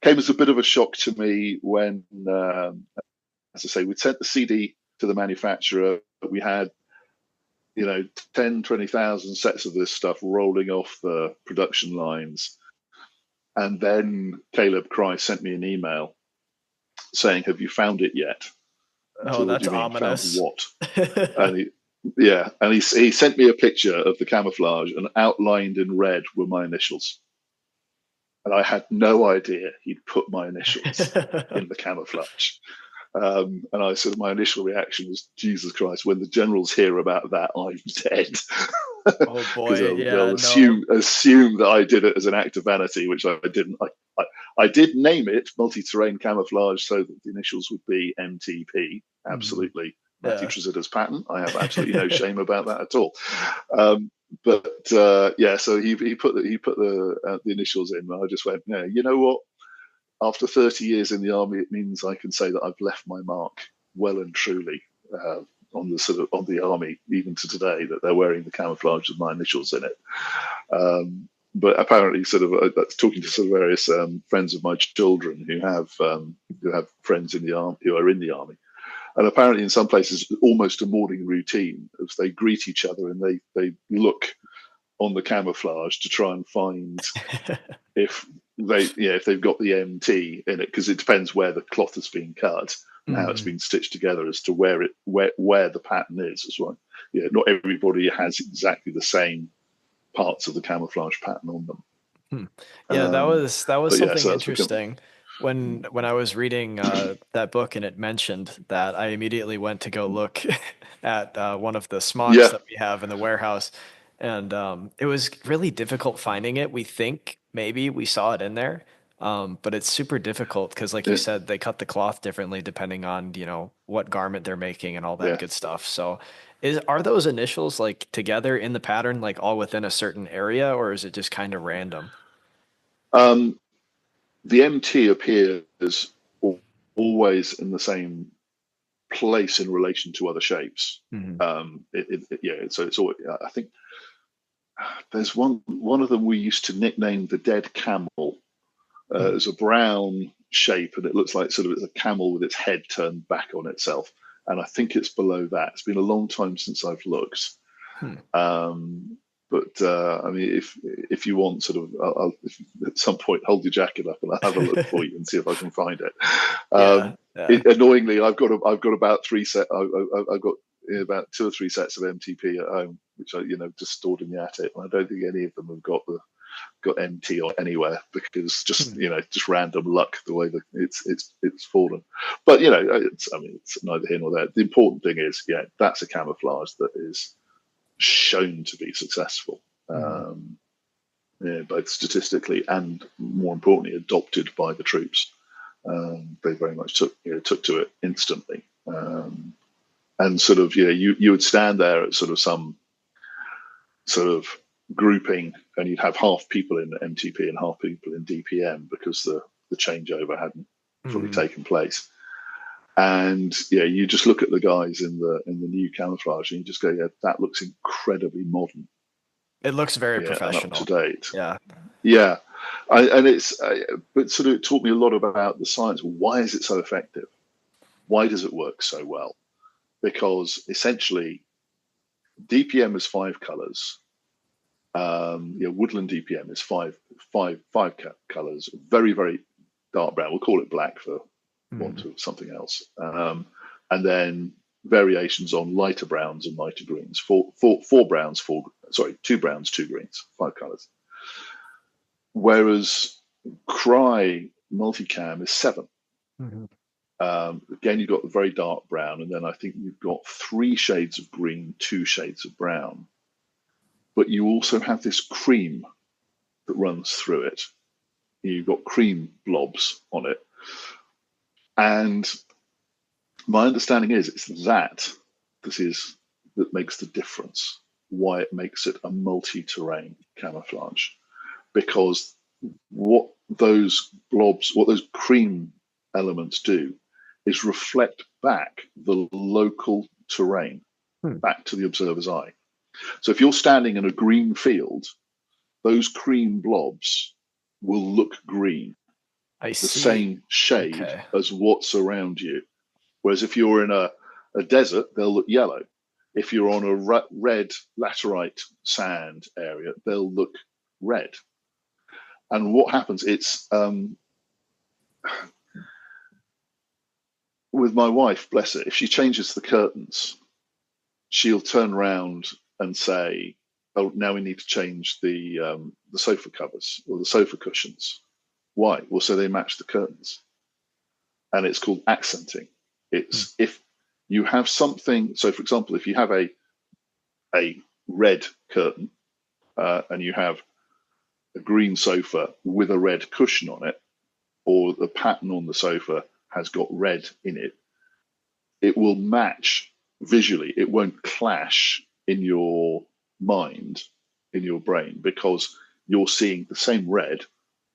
came as a bit of a shock to me when, as I say, we'd sent the CD to the manufacturer. We had 10, 20,000 sets of this stuff rolling off the production lines. And then Caleb Cry sent me an email saying, "Have you found it yet?" I Oh, said, "What do that's you mean, found ominous. what?" And he sent me a picture of the camouflage, and outlined in red were my initials. And I had no idea he'd put my initials in the camouflage. And I said, my initial reaction was, "Jesus Christ, when the generals hear about that, I'm dead." Oh Because boy, they'll yeah, no. assume that I did it as an act of vanity, which I didn't. I did name it multi-terrain camouflage so that the initials would be MTP. Mhm. Absolutely, Matthew Yeah. Tresidder's patent. I have absolutely no shame about that at all. But yeah, so he put the initials in, and I just went, "Yeah, you know what? After 30 years in the army, it means I can say that I've left my mark well and truly on the army, even to today, that they're wearing the camouflage with my initials in it." But apparently, sort of talking to some various friends of my children who have friends in the army who are in the army, and apparently in some places almost a morning routine as they greet each other and they look on the camouflage to try and find if if they've got the MT in it, because it depends where the cloth has been cut and how it's Mhm. been stitched together as to where the pattern is as well. Yeah, not everybody has exactly the same parts of the camouflage pattern on them. Hmm. Yeah, that was But yeah, something so that's become. interesting. When I was reading that book and it mentioned that, I immediately went to go look at one of the smocks Yeah, that we have in the warehouse, and it was really difficult finding it. We think maybe we saw it in there, but it's super difficult because, like you yeah, said, they cut the cloth differently depending on what garment they're making and all that yeah. good stuff. So, are those initials like together in the pattern, like all within a certain area, or is it just kind of random? Um, the MT appears always in the same place in relation to other shapes. Mhm. Yeah, so it's all. I think there's one of them we used to nickname the dead camel. Hmm. It's a brown shape, and it looks like sort of it's a camel with its head turned back on itself. And I think it's below that. It's been a long time since I've looked. Hmm. Um, but I mean, if you want, sort of, at some point hold your jacket up and I'll have a look for you and see if I can find it. Yeah, Um, yeah. Annoyingly, I've got about I've got about 2 or 3 sets of MTP at home, which I just stored in the attic, and I don't think any of them have got MT or anywhere, because Hmm. just random luck the way that it's fallen. But it's neither here nor there. The important thing is, yeah, that's a camouflage that is shown to be successful, Hmm. yeah, both statistically and, more importantly, adopted by the troops. They very much took to it instantly, and sort of you would stand there at sort of some sort of grouping, and you'd have half people in MTP and half people in DPM because the changeover hadn't fully Hmm. taken place. And yeah, you just look at the guys in the new camouflage, and you just go, yeah, that looks incredibly modern, It looks very yeah, and up to professional. date. Yeah. Yeah, and but sort of it taught me a lot about the science. Why is it so effective? Why does it work so well? Because essentially, DPM is five colors. Woodland DPM is five colors. Very, very dark brown. We'll call it black for want Mhm. of something else. And then variations on lighter browns and lighter greens. Four browns, two browns, two greens, five colors. Whereas Cry multicam is seven. Mhm. Again, you've got the very dark brown, and then I think you've got three shades of green, two shades of brown. But you also have this cream that runs through it. You've got cream blobs on it. And my understanding is it's that makes the difference, why it makes it a multi-terrain camouflage. Because what those blobs, what those cream elements do is reflect back the local terrain Hmm. back to the observer's eye. So if you're standing in a green field, those cream blobs will look green, I the see. same shade Okay. as what's around you. Whereas if you're in a desert, they'll look yellow. If you're on a red laterite sand area, they'll look red. And what happens? It's with my wife, bless her, if she changes the curtains, she'll turn around and say, "Oh, now we need to change the sofa covers or the sofa cushions." Why? Well, so they match the curtains, and it's called accenting. Hmm. It's if you have something. So, for example, if you have a red curtain and you have a green sofa with a red cushion on it, or the pattern on the sofa has got red in it, it will match visually. It won't clash in your mind, in your brain, because you're seeing the same red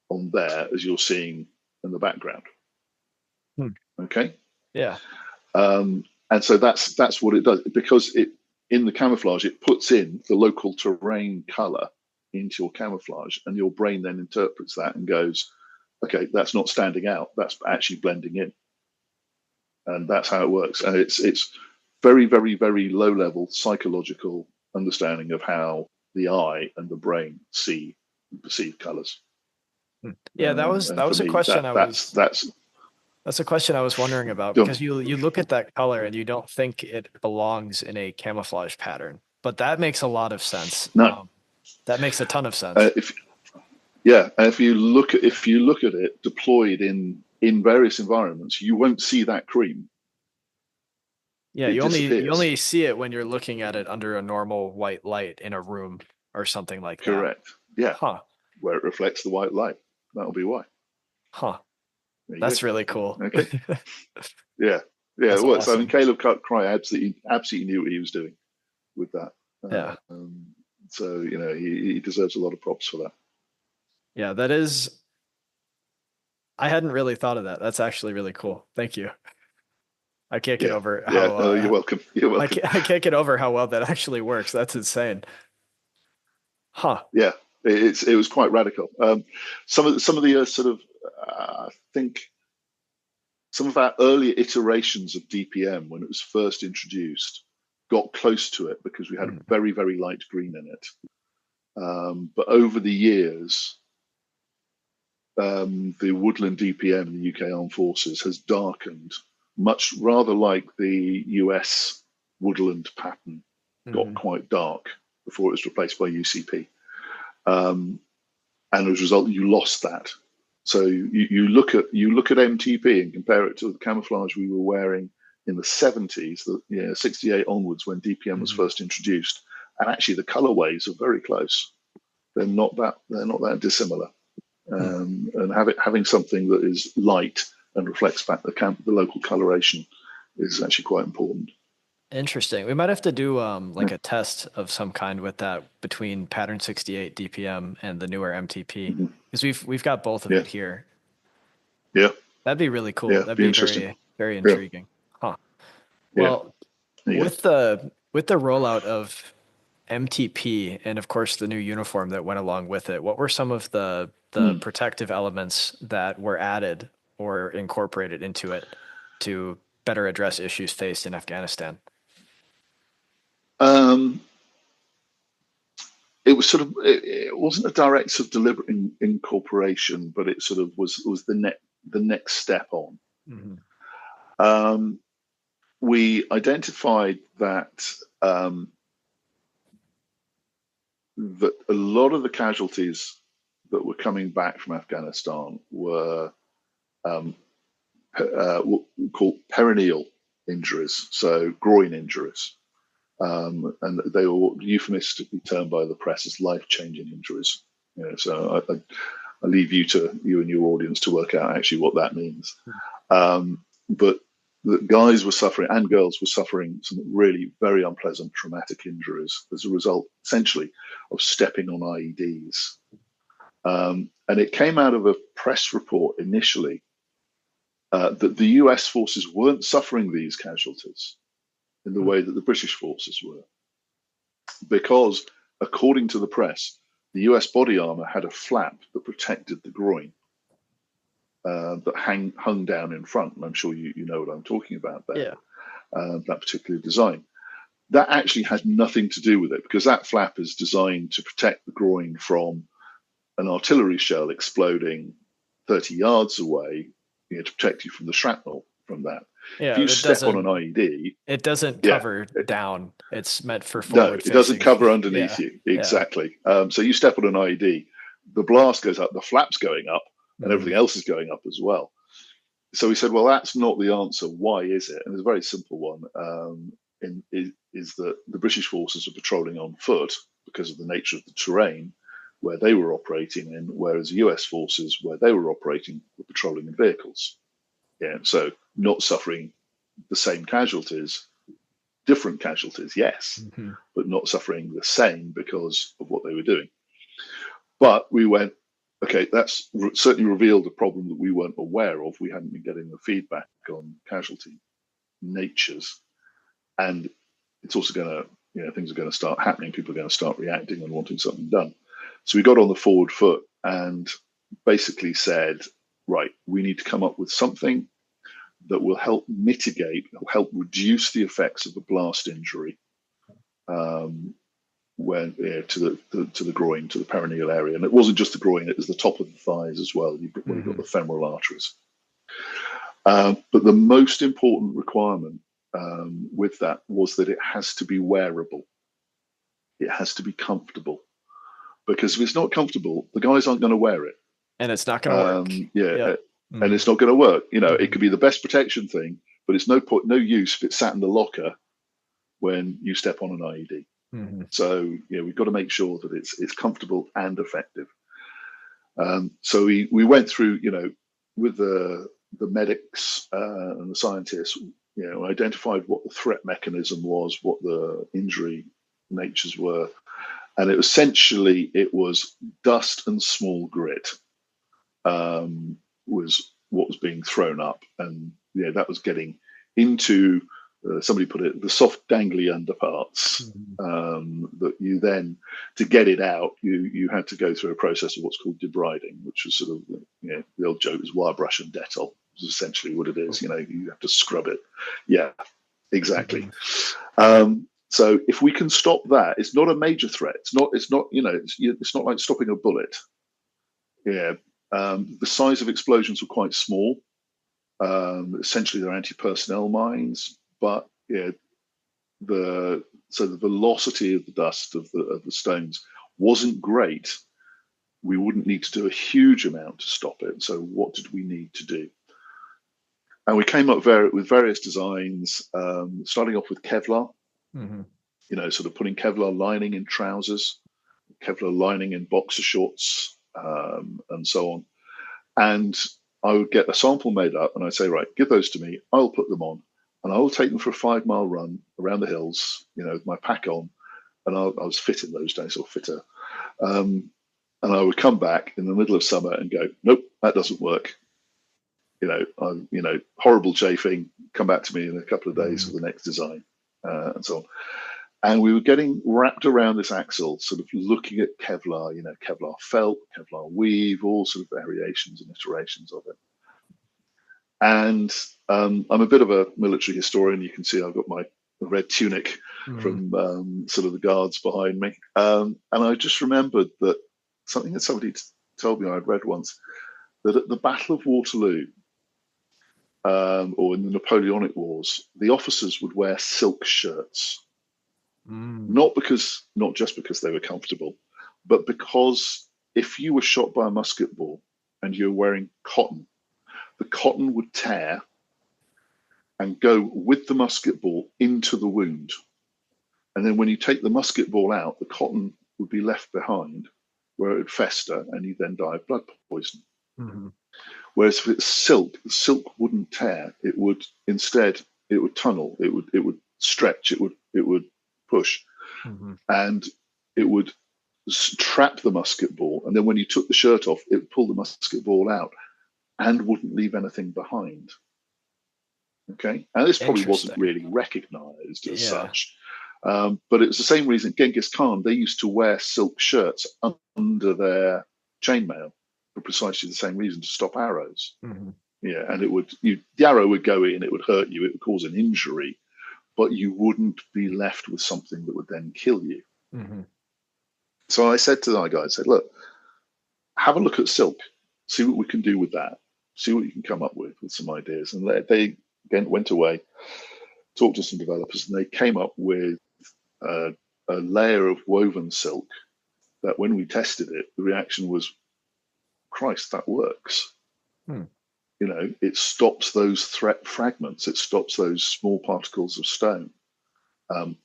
on there as you're seeing in the background. Hmm. Okay, Yeah. and so that's what it does because it in the camouflage it puts in the local terrain color into your camouflage, and your brain then interprets that and goes, okay, that's not standing out, that's actually blending in, and that's how it works. And it's very, very, very low level psychological understanding of how the eye and the brain see and perceive colors. Hmm. Yeah, And that for was a me, question I was that's a question I was wondering about because done. you look at that color and you don't think it belongs in a camouflage pattern, but that makes a lot of sense. No, That makes a ton of sense. if yeah, and if you look at it deployed in various environments, you won't see that cream. Yeah, It you disappears. only see it when you're looking at it under a normal white light in a room or something like that. Correct. Yeah, Huh. where it reflects the white light. That'll be why. Huh. There you That's really cool. go. Okay. Yeah, yeah, That's it works. I mean, awesome. Caleb Cry absolutely knew what he was doing with that. Yeah. So he deserves a lot of props for that. Yeah, that is I hadn't really thought of that. That's actually really cool. Thank you. I can't get Yeah, over yeah. how No, you're welcome. You're welcome. I can't get over how well that actually works. That's insane. Huh. Yeah, it was quite radical. Some of the sort of I think some of our earlier iterations of DPM when it was first introduced got close to it because we had a Mhm. very, very light green in it. But over the years, the woodland DPM in the UK Armed Forces has darkened, much rather like the US woodland pattern got Mhm. quite dark before it was replaced by UCP. Um, and as a result, you lost that. So you look at MTP and compare it to the camouflage we were wearing in the 70s, 68 onwards when DPM was Mhm. first introduced, and actually the colorways are very close. They're not that dissimilar. Hmm. And having something that is light and reflects back the local coloration is actually quite important. Interesting. We might have to do like Yeah. a test of some kind with that between pattern 68 DPM and the newer MTP Mm-hmm. because we've got both of Yeah, it here. yeah, That'd be really cool. yeah. That'd Be be interesting. Very Yeah, intriguing. Huh. yeah, Well, yeah. with the rollout of MTP and of course the new uniform that went along with it, what were some of the Mm. protective elements that were added or incorporated into it to better address issues faced in Afghanistan? Um, it was sort of it wasn't a direct sort of deliberate incorporation, but it sort of was the next step on. Hmm. Um, we identified um, that a lot of the casualties that were coming back from Afghanistan were um, what we call perineal injuries, so groin injuries, and they were euphemistically termed by the press as life-changing injuries. So I leave you and your audience to work out actually what that means. But the guys were suffering and girls were suffering some really very unpleasant traumatic injuries as a result, essentially, of stepping on IEDs. And it came out of a press report initially that the US forces weren't suffering these casualties in the way that the British forces were, because, according to the press, the US body armor had a flap that protected the groin that hung down in front. And I'm sure you know what I'm talking about there, Yeah. that particular design. That actually had nothing to do with it, because that flap is designed to protect the groin from an artillery shell exploding 30 yards away, to protect you from the shrapnel from that. If Yeah, you step on an IED, it doesn't yeah, cover down. It's meant for no, forward it doesn't facing. cover underneath Yeah. you. Yeah. Exactly. So you step on an IED, the blast goes up, the flap's going up, and Hmm. everything else is going up as well. So we said, well, that's not the answer. Why is it? And it's a very simple one. Is that the British forces are patrolling on foot because of the nature of the terrain where they were operating in, whereas US forces, where they were operating, were patrolling in vehicles. Yeah, so not suffering the same casualties, different casualties, yes, Hmm. but not suffering the same because of what they were doing. But we went, okay, that's certainly revealed a problem that we weren't aware of. We hadn't been getting the feedback on casualty natures, and it's also going to, things are going to start happening. People are going to start reacting and wanting something done. So we got on the forward foot and basically said, right, we need to come up with something that will help mitigate, will help reduce the effects of a blast injury, when to the groin, to the perineal area. And it wasn't just the groin; it was the top of the thighs as well. You've got Hmm. the femoral arteries. But the most important requirement with that was that it has to be wearable. It has to be comfortable, because if it's not comfortable, the guys aren't going to wear it. And it's not going to work. Yeah, Yep. and Hmm. it's not going to work. It Hmm. could be the best protection thing, but it's no use if it's sat in the locker when you step on an IED. Hmm. So we've got to make sure that it's comfortable and effective. So we went through, with the medics and the scientists, identified what the threat mechanism was, what the injury natures were, and it was dust and small grit, was what was being thrown up, and that was getting into, somebody put it, the soft dangly underparts. Hmm. That you then, to get it out, you had to go through a process of what's called debriding, which was sort of, the old joke is wire brush and Dettol is essentially what it is. You have to scrub it. Yeah, exactly. Hmm. So if we can stop that, it's not a major threat. It's not like stopping a bullet. Yeah. The size of explosions were quite small. Essentially, they're anti-personnel mines, but the velocity of the dust of the stones wasn't great. We wouldn't need to do a huge amount to stop it. So what did we need to do? And we came up with various designs, starting off with Kevlar. Hmm. Sort of putting Kevlar lining in trousers, Kevlar lining in boxer shorts, and so on. And I would get a sample made up, and I'd say, right, give those to me. I'll put them on, and I will take them for a 5 mile run around the hills, with my pack on. And I was fit in those days, or fitter. And I would come back in the middle of summer and go, nope, that doesn't work. horrible chafing. Come back to me in a couple of days Mm. for the next design, and so on. And we were getting wrapped around this axle, sort of looking at Kevlar, Kevlar felt, Kevlar weave, all sort of variations and iterations of it. And I'm a bit of a military historian. You can see I've got my red tunic Mm. from sort of the guards behind me. And I just remembered that something that somebody told me I'd read once, that at the Battle of Waterloo, or in the Napoleonic Wars, the officers would wear silk shirts. Mm. Not just because they were comfortable, but because if you were shot by a musket ball and you were wearing cotton, the cotton would tear and go with the musket ball into the wound. And then when you take the musket ball out, the cotton would be left behind where it would fester and you then die of blood poisoning. Mm-hmm. Whereas if it's silk, the silk wouldn't tear. It would tunnel. It would stretch. It would push, Mm-hmm. and it would trap the musket ball. And then when you took the shirt off, it would pull the musket ball out and wouldn't leave anything behind. Okay, and this probably wasn't really recognized as such, but it was the same reason Genghis Khan, they used to wear silk shirts under their chainmail for precisely the same reason, to stop arrows. Mm-hmm. Yeah, and the arrow would go in, it would hurt you, it would cause an injury, but you wouldn't be left with something that would then kill you. Mm-hmm. So I said to my guy, I said, look, have a look at silk, see what we can do with that, see what you can come up with some ideas. And they again went away, talked to some developers, and they came up with a layer of woven silk that when we tested it, the reaction was, Christ, that works. It stops those threat fragments. It stops those small particles of stone.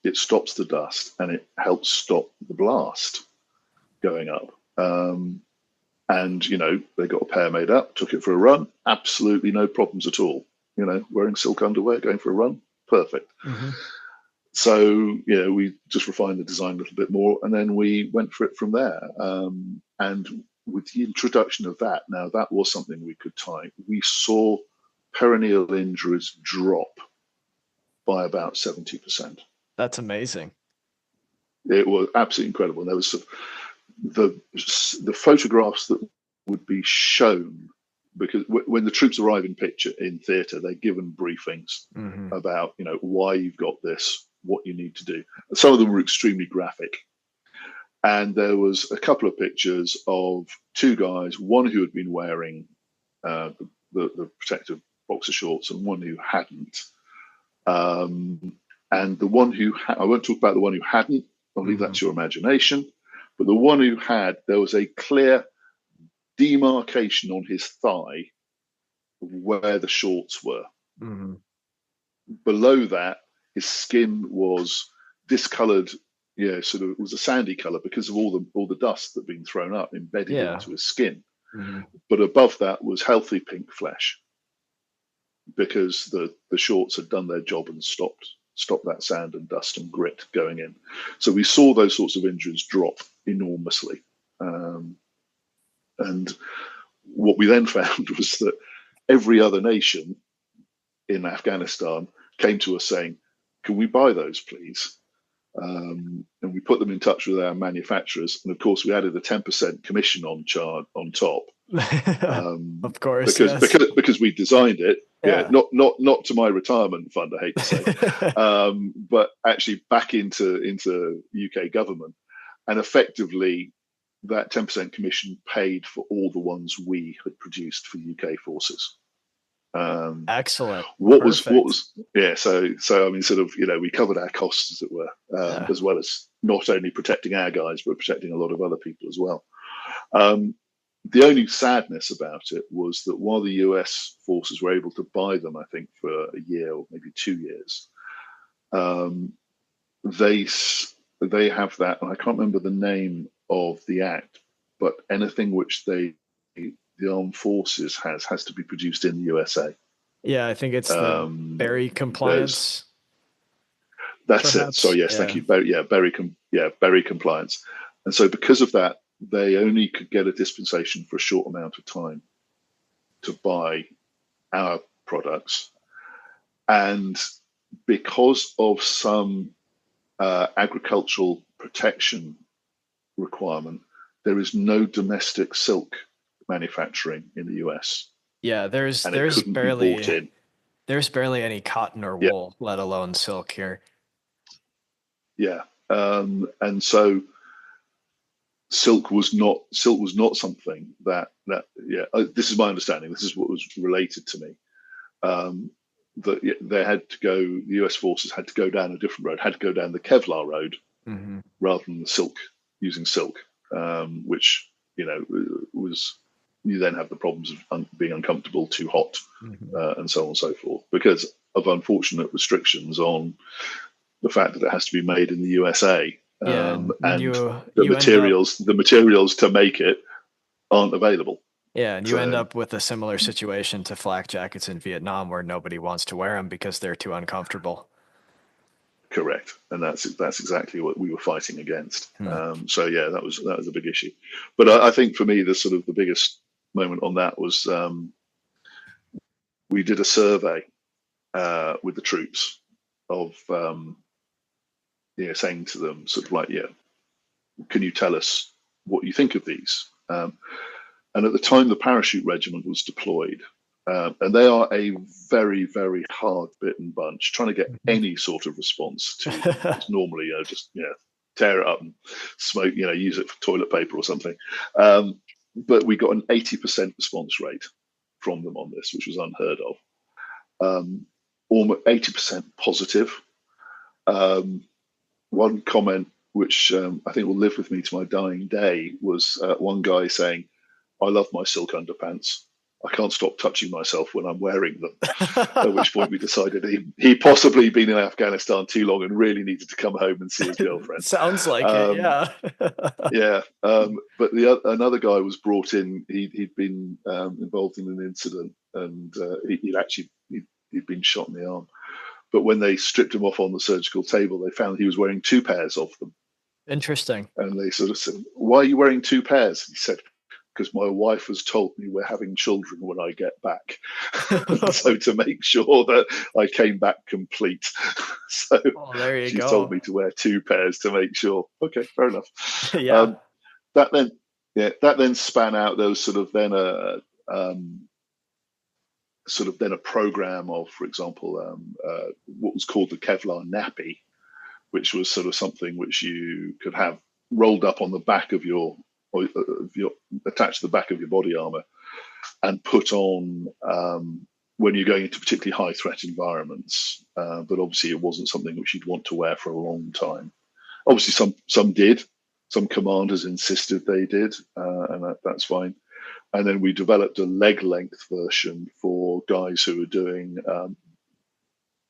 It stops the dust, and it helps stop the blast going up. And they got a pair made up, took it for a run. Absolutely no problems at all. Wearing silk underwear, going for a run, perfect. Mm-hmm. So we just refined the design a little bit more, and then we went for it from there. And with the introduction of that, now that was something we could tie. We saw perineal injuries drop by about 70%. That's amazing. It was absolutely incredible. And there was the photographs that would be shown, because when the troops arrive in theatre, they're given briefings about why you've got this, what you need to do. Some of them were extremely graphic. And there was a couple of pictures of two guys, one who had been wearing the protective boxer shorts and one who hadn't. And the one who I won't talk about the one who hadn't. I'll leave that to your imagination. But the one who had, there was a clear demarcation on his thigh where the shorts were. Mm-hmm. Below that, his skin was discolored. Sort of, it was a sandy color because of all the dust that had been thrown up, embedded into his skin. Mm-hmm. But above that was healthy pink flesh, because the shorts had done their job and stopped that sand and dust and grit going in. So we saw those sorts of injuries drop enormously. And what we then found was that every other nation in Afghanistan came to us saying, can we buy those, please? And we put them in touch with our manufacturers. And of course, we added a 10% commission on top. Of course, because we designed it. Yeah, not to my retirement fund, I hate to say, but actually back into UK government, and effectively that 10% commission paid for all the ones we had produced for UK forces. Excellent. What was so I mean, sort of, we covered our costs, as it were, as well as not only protecting our guys but protecting a lot of other people as well. The only sadness about it was that while the US forces were able to buy them, I think for a year or maybe 2 years, they have that, and I can't remember the name of the act, but anything which the armed forces has to be produced in the USA. Yeah, I think it's the Berry compliance. That's perhaps. It. So yes, thank you. Berry compliance. And so because of that, they only could get a dispensation for a short amount of time to buy our products. And because of some agricultural protection requirement, there is no domestic silk manufacturing in the US, Yeah, and it couldn't be bought in. there's barely any cotton or Yeah, wool, let alone silk here. yeah. And so silk was not something that yeah. This is my understanding. This is what was related to me. Um, that they had to go. The US forces had to go down a different road. Had to go down the Kevlar road Hmm. rather than the silk, using silk, which was, you then have the problems of being uncomfortable, too hot, Hmm. and so on and so forth, because of unfortunate restrictions on the fact that it has to be made in the USA, Yeah, and and you end up the materials to make it aren't available. yeah, and you end So up with a similar situation to flak jackets in Vietnam where nobody wants to wear them because they're too uncomfortable. correct, and that's exactly what we were fighting against. Hmm. So yeah, that was a big issue. But I think for me, the sort of the biggest moment on that was, we did a survey with the troops of, saying to them sort of like, yeah, can you tell us what you think of these? And at the time, the parachute regiment was deployed, and they are a very, very hard bitten bunch. Trying to get any sort of response to them is normally, just tear it up and smoke, use it for toilet paper or something. But we got an 80% response rate from them on this, which was unheard of. Almost 80% positive. One comment which, I think will live with me to my dying day was, one guy saying, "I love my silk underpants. I can't stop touching myself when I'm wearing them." At which point we decided he'd possibly been in Afghanistan too long and really needed to come home and see his girlfriend. Sounds like it, Um, yeah. yeah, but another guy was brought in. He'd been involved in an incident, and he'd been shot in the arm. But when they stripped him off on the surgical table, they found he was wearing two pairs of them. Interesting. And they sort of said, "Why are you wearing two pairs?" He said, "Because my wife has told me we're having children when I get back." So to make sure that I came back complete. So Oh, there you she's told go. me to wear two pairs to make sure. Okay, fair enough. Yeah. Um, that then, yeah, that then span out. There was sort of then a program of, for example, what was called the Kevlar nappy, which was sort of something which you could have rolled up on the back of your attached to the back of your body armor and put on, when you're going into particularly high threat environments. But obviously, it wasn't something which you'd want to wear for a long time. Obviously, some did. Some commanders insisted they did, and that's fine. And then we developed a leg length version for guys who were doing,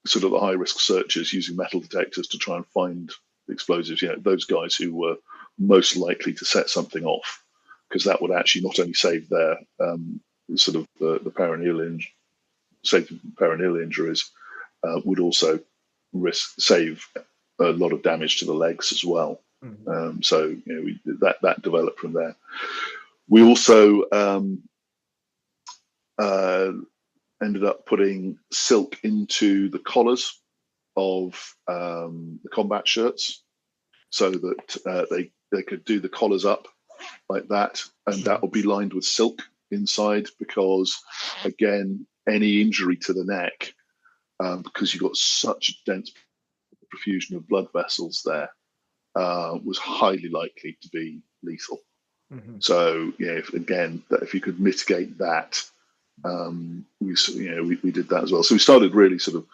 sort of the high risk searches using metal detectors to try and find explosives. Those guys who were most likely to set something off, because that would actually not only save their, sort of the perineal injuries, would also save a lot of damage to the legs as well. Mhm. So that developed from there. We also ended up putting silk into the collars of the combat shirts, so that they could do the collars up like that, and that would be lined with silk inside, because again, any injury to the neck, because you've got such dense profusion of blood vessels there, was highly likely to be lethal. Mhm. So if you could mitigate that, we did that as well. So we started really sort of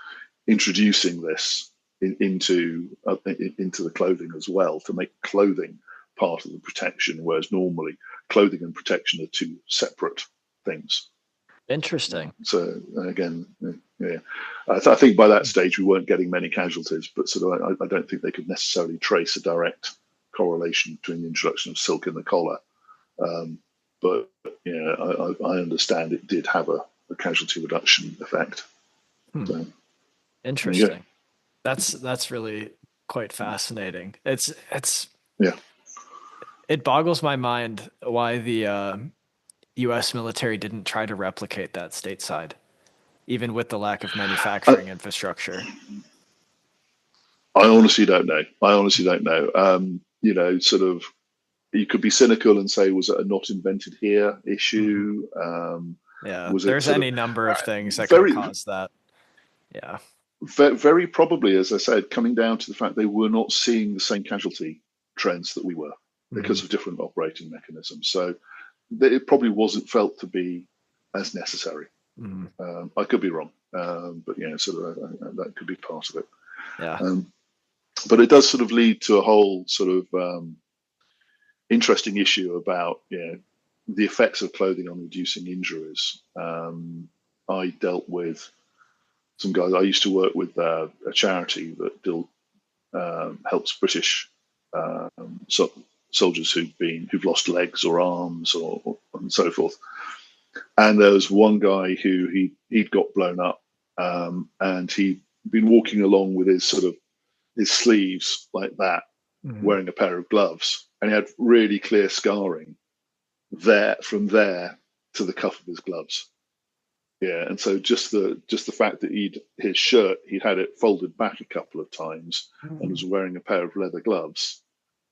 introducing this into the clothing as well, to make clothing part of the protection, whereas normally clothing and protection are two separate things. Interesting. So again, yeah, I think by that stage we weren't getting many casualties, but sort of I don't think they could necessarily trace a direct correlation between the introduction of silk in the collar. But I understand it did have a casualty reduction effect. Hmm. So there you go. Interesting. That's really quite fascinating. Yeah. It boggles my mind why the U.S. military didn't try to replicate that stateside. even with the lack of I, manufacturing infrastructure? I honestly don't know. I honestly don't know. Sort of, you could be cynical and say, was it a not invented here Hmm. issue? Yeah, Was it there's sort of any number of things that could have very, caused that. Yeah. very probably, as I said, coming down to the fact they were not seeing the same casualty trends that we were Hmm. because of different operating mechanisms. So it probably wasn't felt to be as necessary. Hmm. I could be wrong, but sort of that could be part of it. Yeah. Um, but it does sort of lead to a whole sort of interesting issue about the effects of clothing on reducing injuries. I dealt with some guys. I used to work with a charity that helps British so, soldiers who've lost legs or arms or and so forth. And there was one guy who he'd got blown up, and he'd been walking along with his sleeves like that, Hmm. wearing a pair of gloves, and he had really clear scarring from there to the cuff of his gloves. Yeah, and so just the fact that his shirt he'd had it folded back a couple of times and was wearing a pair of leather gloves,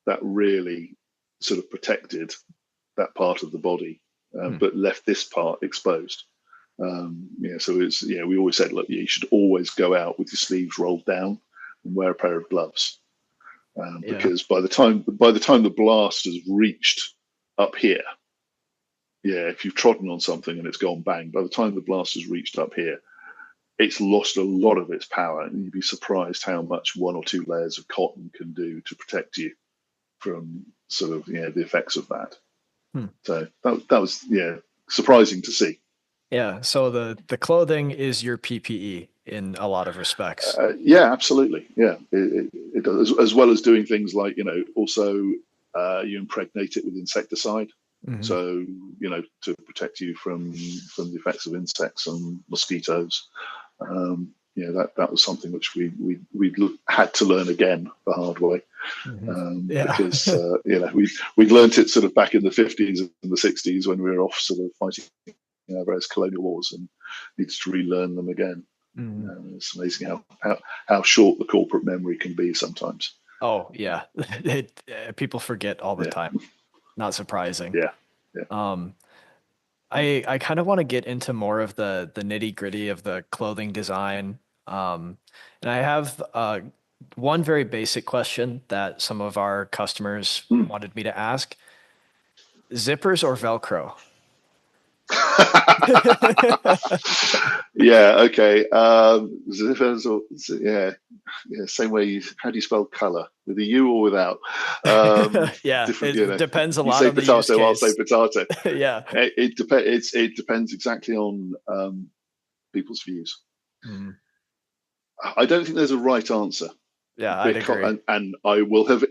that really sort of protected that part of the body, but left this part exposed. So we always said, look, you should always go out with your sleeves rolled down and wear a pair of gloves, Yeah. because by the time the blast has reached up here, if you've trodden on something and it's gone bang, by the time the blast has reached up here, it's lost a lot of its power, and you'd be surprised how much one or two layers of cotton can do to protect you from sort of the effects of that. Hmm. So that was surprising to see. Yeah. So the clothing is your PPE in a lot of respects. Yeah, absolutely. Yeah, it does, as well as doing things like also you impregnate it with insecticide, Hmm. so to protect you from the effects of insects and mosquitoes. That was something which we had to learn again the hard way, Hmm. Yeah. because we'd learnt it sort of back in the 50s and the 60s when we were off sort of fighting various colonial wars, and needed to relearn them again. Hmm. It's amazing how short the corporate memory can be sometimes. Oh, yeah. People forget all the Yeah, time. Not surprising. yeah, yeah. Um, I kind of want to get into more of the nitty-gritty of the clothing design. And I have one very basic question that some of our customers Mm. wanted me to ask. Zippers or Velcro? Yeah. Okay. Yeah. Yeah. Same way. How do you spell color? With a U or without? Yeah, Different. it depends a You lot say on the use potato, I'll say case. potato. Yeah. It depends. It depends exactly on people's views. Mm. I don't think there's a right answer, Yeah, I'd because agree. and I will have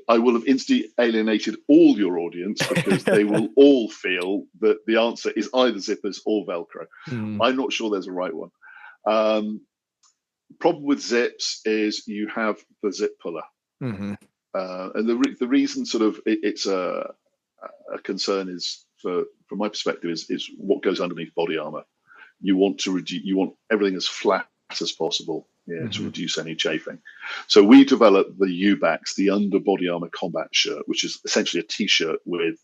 instantly alienated all your audience, because they will all feel that the answer is either zippers or Velcro. Mm. I'm not sure there's a right one. Um, Problem with zips is you have the zip puller, Hmm. and the reason sort of it's a concern is, from my perspective, is what goes underneath body armor. You want everything as flat as possible, to Hmm. reduce any chafing. So we developed the UBACs, the under body armor combat shirt, which is essentially a t-shirt with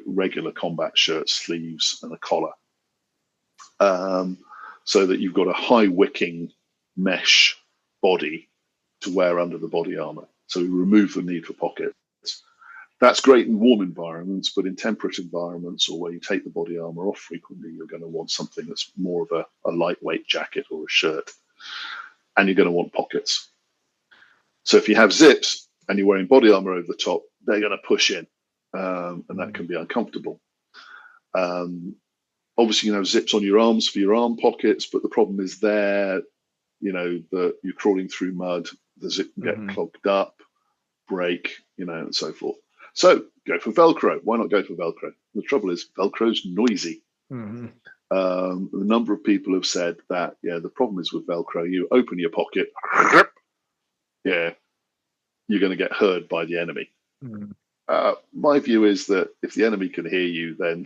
regular combat shirt sleeves and a collar, um, so that you've got a high wicking mesh body to wear under the body armor. So we remove the need for pockets. That's great in warm environments, but in temperate environments, or where you take the body armor off frequently, you're going to want something that's more of a lightweight jacket or a shirt, and you're going to want pockets. So if you have zips and you're wearing body armor over the top, they're going to push in, and that Hmm. can be uncomfortable. Um, Obviously, zips on your arms for your arm pockets, but the problem is that you're crawling through mud, the zip can get Hmm. clogged up, break, and so forth. So go for Velcro. Why not go for Velcro? The trouble is Velcro's noisy. Hmm. The number of people have said that, the problem is with Velcro, you open your pocket, yeah, you're going to get heard by the enemy. Hmm. my view is that if the enemy can hear you, then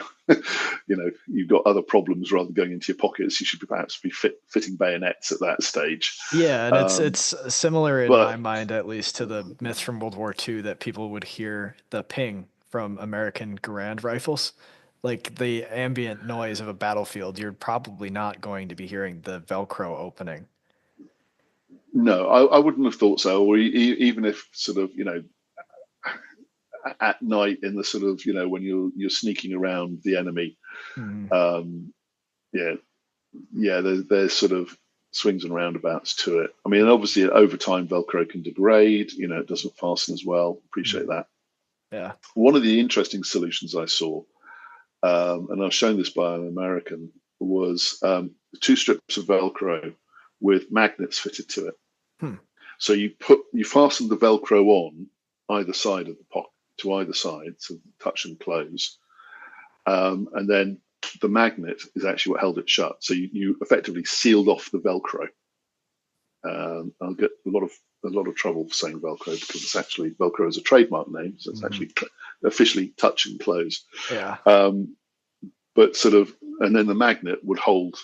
you've got other problems rather than going into your pockets. You should perhaps be fitting bayonets at that stage. Yeah, and it's similar in my But mind, at least, to the myth from World War II that people would hear the ping from American Garand rifles. Like the ambient noise of a battlefield, you're probably not going to be hearing the Velcro opening. no, I wouldn't have thought so. Or even if sort of at night in the sort of when you're sneaking around the enemy, Mhm. um, yeah, yeah, there's sort of swings and roundabouts to it. I mean, obviously, over time, Velcro can degrade. It doesn't fasten as well. Appreciate Mhm. that. Yeah. One of the interesting solutions I saw, and I was shown this by an American, was two strips of Velcro with magnets fitted to it. Hmm. So you fasten the Velcro on either side of the pocket, to either side, so touch and close, and then the magnet is actually what held it shut. So you effectively sealed off the Velcro. I'll get a lot of trouble for saying Velcro because it's actually Velcro is a trademark name, so it's Mhm. actually officially touch and close. Yeah. But sort of, and then the magnet would hold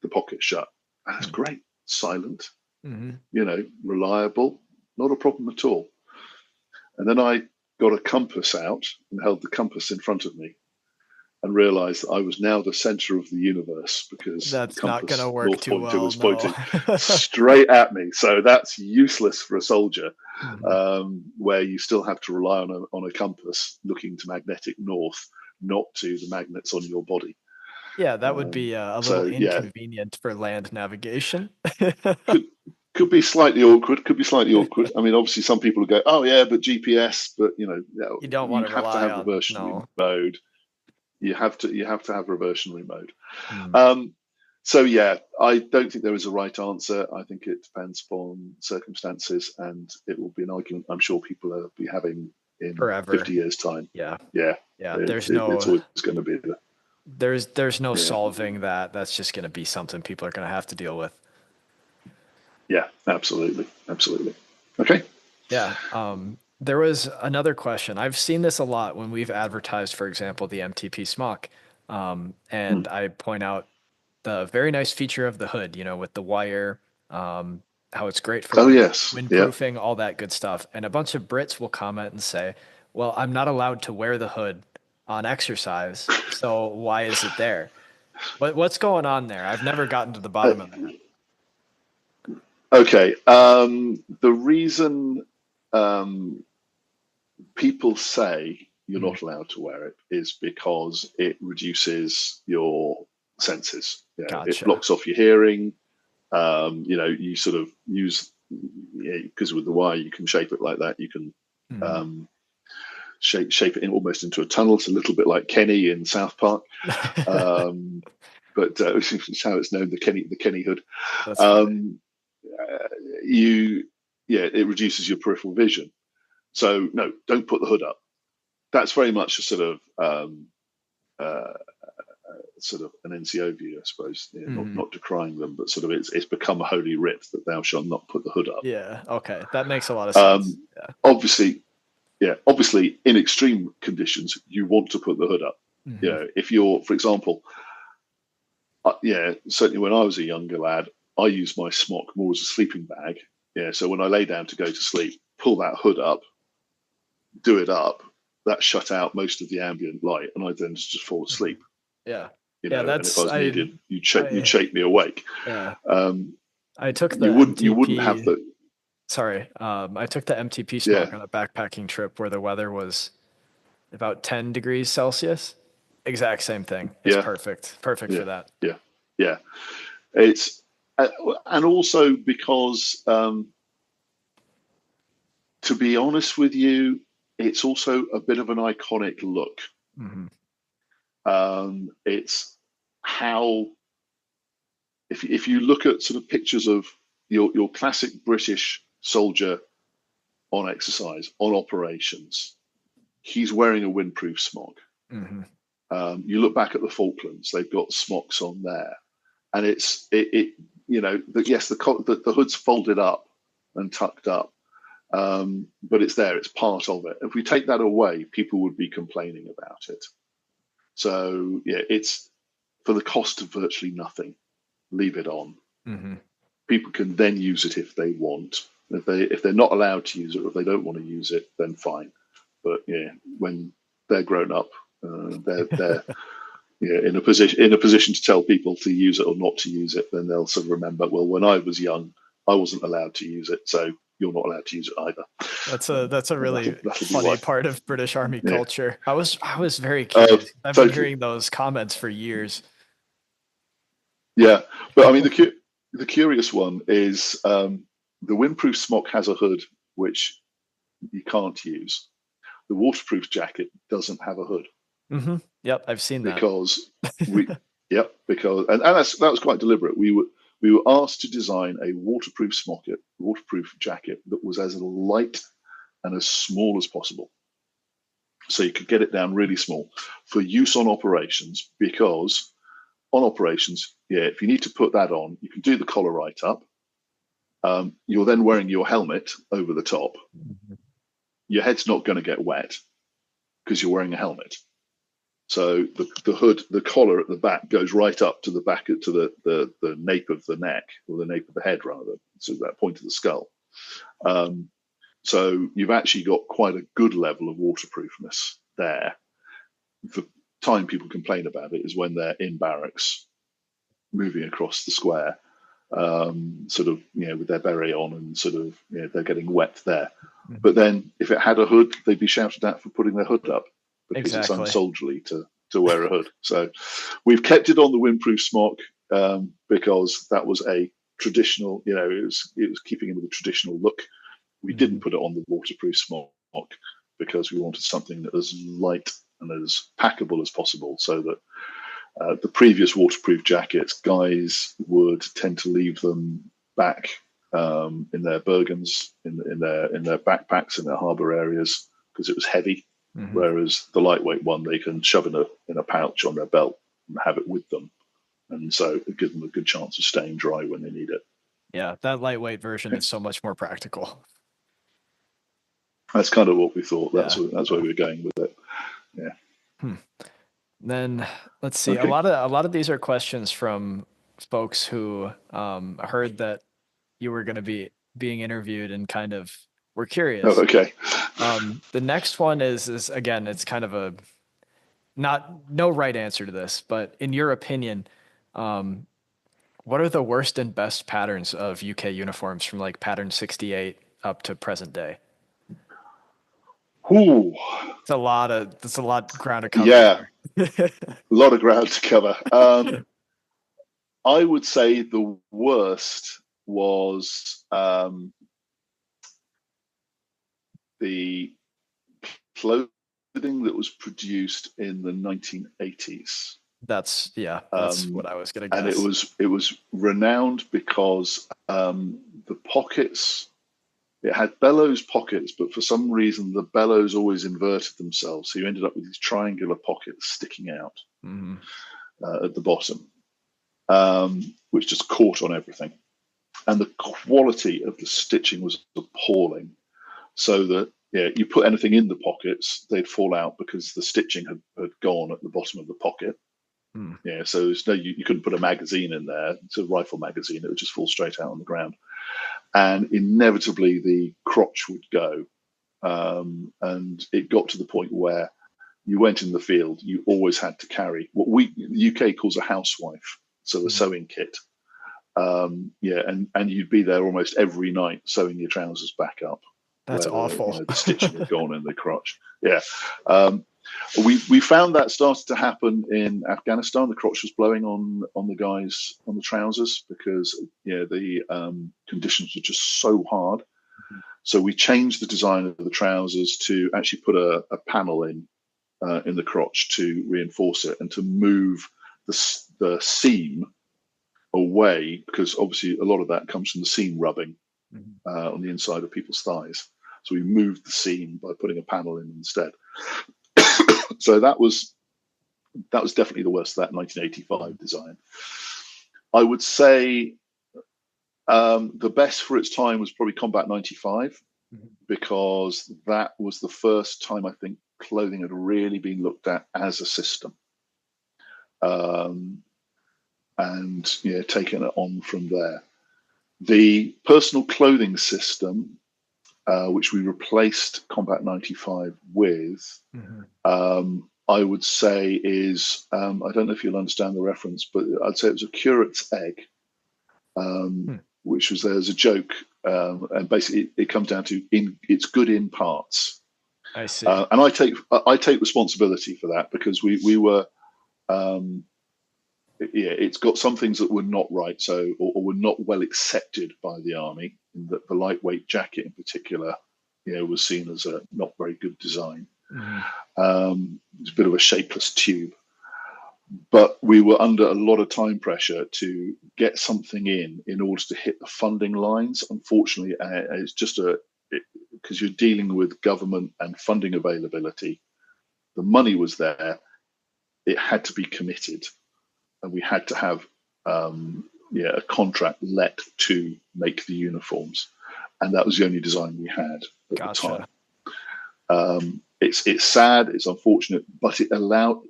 the pocket shut. And that's Hmm. great, silent, Mhm. reliable, not a problem at all. And then I got a compass out and held the compass in front of me and realized that I was now the center of the universe because the That's not gonna compass work North too Pointer well, was no. pointing straight at me. So that's useless for a soldier, Mhm. where you still have to rely on a compass looking to magnetic north, not to the magnets on your body. Yeah, that would Um, be a little so yeah, inconvenient for land navigation. could could be slightly awkward. Could be slightly awkward. I mean, obviously, some people will go, "Oh yeah, but GPS." But You don't you wanna have to rely have on reversionary no. mode. You have to have reversionary mode. Mm. Um, so yeah, I don't think there is a right answer. I think it depends upon circumstances, and it will be an argument I'm sure people will be having in Forever. 50 years' time. Yeah. Yeah, Yeah, it's always going to be the there's no yeah, solving that. That's just gonna be something people are gonna have to deal with. yeah, absolutely, absolutely. Okay. Yeah. There was another question. I've seen this a lot when we've advertised, for example, the MTP smock. Hmm. And I point out the very nice feature of the hood, with the wire, how it's great for Oh yes, yeah. windproofing, all that good stuff. And a bunch of Brits will comment and say, well, I'm not allowed to wear the hood on exercise, so why is it there? What's going on there? I've never gotten to the Uh, bottom of that. okay. The reason um, people say you're Mm, not allowed to wear it is because it reduces your senses. It gotcha. blocks off your hearing. You sort of use because with the wire you can shape it like that. You can Mm. um, shape it almost into a tunnel. It's a little bit like Kenny in South Park, um, but it's how it's known, the Kenny hood. That's funny. Um, you it reduces your peripheral vision. So no, don't put the hood up. That's very much a uh, sort of an NCO view, I suppose. Mm. Not decrying them, but sort of it's become a holy writ that thou shalt not put the hood up. Yeah. Okay. That makes a lot of sense. Um, Yeah. obviously, obviously, in extreme conditions, you want to put the hood up. Hmm. If you're, for example, certainly when I was a younger lad, I used my smock more as a sleeping bag. Yeah, so when I lay down to go to sleep, pull that hood up, do it up. That shut out most of the ambient light, and I then just fall Hmm. asleep. Yeah. Yeah. And if I That's was needed, you'd I. shake me awake. Yeah. Um, I took the you wouldn't have MTP. the Sorry. I took the MTP yeah smoke on a backpacking trip where the weather was about 10 degrees Celsius. Exact same thing. It's yeah perfect. Perfect yeah for that. yeah yeah. It's and also because to be honest with you, it's also a bit of an iconic look. Hmm. It's how if you look at sort of pictures of your classic British soldier on exercise on operations, he's wearing a windproof smock. Hmm. You look back at the Falklands; they've got smocks on there, and it's yes, the hood's folded up and tucked up, But it's there, it's part of it. If we take that away, people would be complaining about it. So yeah, it's for the cost of virtually nothing. Leave it on. Hmm. People can then use it if they want. If they're not allowed to use it, or if they don't want to use it, then fine. But yeah, when they're grown up, they're yeah, in a position to tell people to use it or not to use it, then they'll sort of remember, well, when I was young, I wasn't allowed to use it, so you're not allowed to use it either. That's a And really that'll be funny why. part of British Army Yeah, culture. I was very curious. I've been totally. hearing those comments for years. Yeah, but I mean, the curious one is the windproof smock has a hood which you can't use. The waterproof jacket doesn't have a hood Hmm. Yep, I've seen that. because we, yep, because that was quite deliberate. We were asked to design a waterproof jacket that was as light and as small as possible, so you could get it down really small for use on operations. Because on operations, yeah, if you need to put that on, you can do the collar right up. You're then wearing your helmet over the top. Mhm. Your head's not going to get wet because you're wearing a helmet. So the hood, the collar at the back goes right up to the back to the nape of the neck, or the nape of the head rather, so that point of the skull. Um, so you've actually got quite a good level of waterproofness there. The time people complain about it is when they're in barracks, moving across the square, sort of, with their beret on, and sort of, they're getting wet there. But then if it had a hood, they'd be shouted at for putting their hood up because it's Exactly. unsoldierly to wear a hood. So we've kept it on the windproof smock because that was a traditional, it was keeping in with the traditional look. We didn't Mhm. put it on the waterproof smock because we wanted something that was light and as packable as possible, so that the previous waterproof jackets, guys would tend to leave them back in their bergens, in their backpacks, in their harbour areas, because it was heavy. Mhm. Whereas the lightweight one, they can shove in a pouch on their belt and have it with them, and so it gives them a good chance of staying dry when they need it. Yeah, that lightweight version Yeah. is so much more practical. That's kind of what we thought. That's Yeah. where we were going with it. Yeah. Hmm. Then let's see. A Okay. lot of a lot of these are questions from folks who heard that you were going to be being interviewed and kind of were Oh, curious. okay. The next one is again, it's kind of a no right answer to this, but in your opinion, um, what are the worst and best patterns of UK uniforms from like pattern 68 up to present day? Ooh, That's a lot of ground to cover yeah, there. a lot of ground to cover. I would say the worst was the clothing that was produced in the 1980s. That's what I was gonna And it guess. was it was renowned because the pockets, it had bellows pockets, but for some reason the bellows always inverted themselves, so you ended up with these triangular pockets sticking out Hmm. at the bottom, which just caught on everything. And the quality of the stitching was appalling. So that, yeah, you put anything in the pockets, they'd fall out because the stitching had gone at the bottom of the pocket. Hmm. Yeah, so there's no, you couldn't put a magazine in there. It's a rifle magazine; it would just fall straight out on the ground, and inevitably the crotch would go. And it got to the point where you went in the field, you always had to carry what the UK calls a housewife, so a Hmm. sewing kit. Yeah, and you'd be there almost every night sewing your trousers back up That's where awful. the stitching had gone in the crotch. Yeah, um, we found that started to happen in Afghanistan. The crotch was blowing on the guys on the trousers because the conditions were just so hard. So we changed the design of the trousers to actually put a panel in the crotch to reinforce it and to move the seam away, because obviously a lot of that comes from the seam rubbing Mhm. on the inside of people's thighs. So we moved the seam by putting a panel in instead. So that was definitely the worst of that 1985 design. I would say the best for its time was probably Combat 95. Mhm. because that was the first time I think clothing had really been looked at as a system, um, and taken it on from there. The personal clothing system, which we replaced Combat 95 with, Mhm. I would say is, I don't know if you'll understand the reference, but I'd say it was a curate's egg, Hmm. which was there as a joke. And basically, it comes down to it's good in parts. I see. And I take responsibility for that because we were, um, yeah, it's got some things that were not right, so or were not well accepted by the army. The lightweight jacket, in particular, was seen as a not very good design. Mhm. It's a bit of a shapeless tube, but we were under a lot of time pressure to get something in order to hit the funding lines. Unfortunately, it's just because you're dealing with government and funding availability. The money was there; it had to be committed, and we had to have a contract let to make the uniforms, and that was the only design we had at the time. Gotcha. It's sad, it's unfortunate, but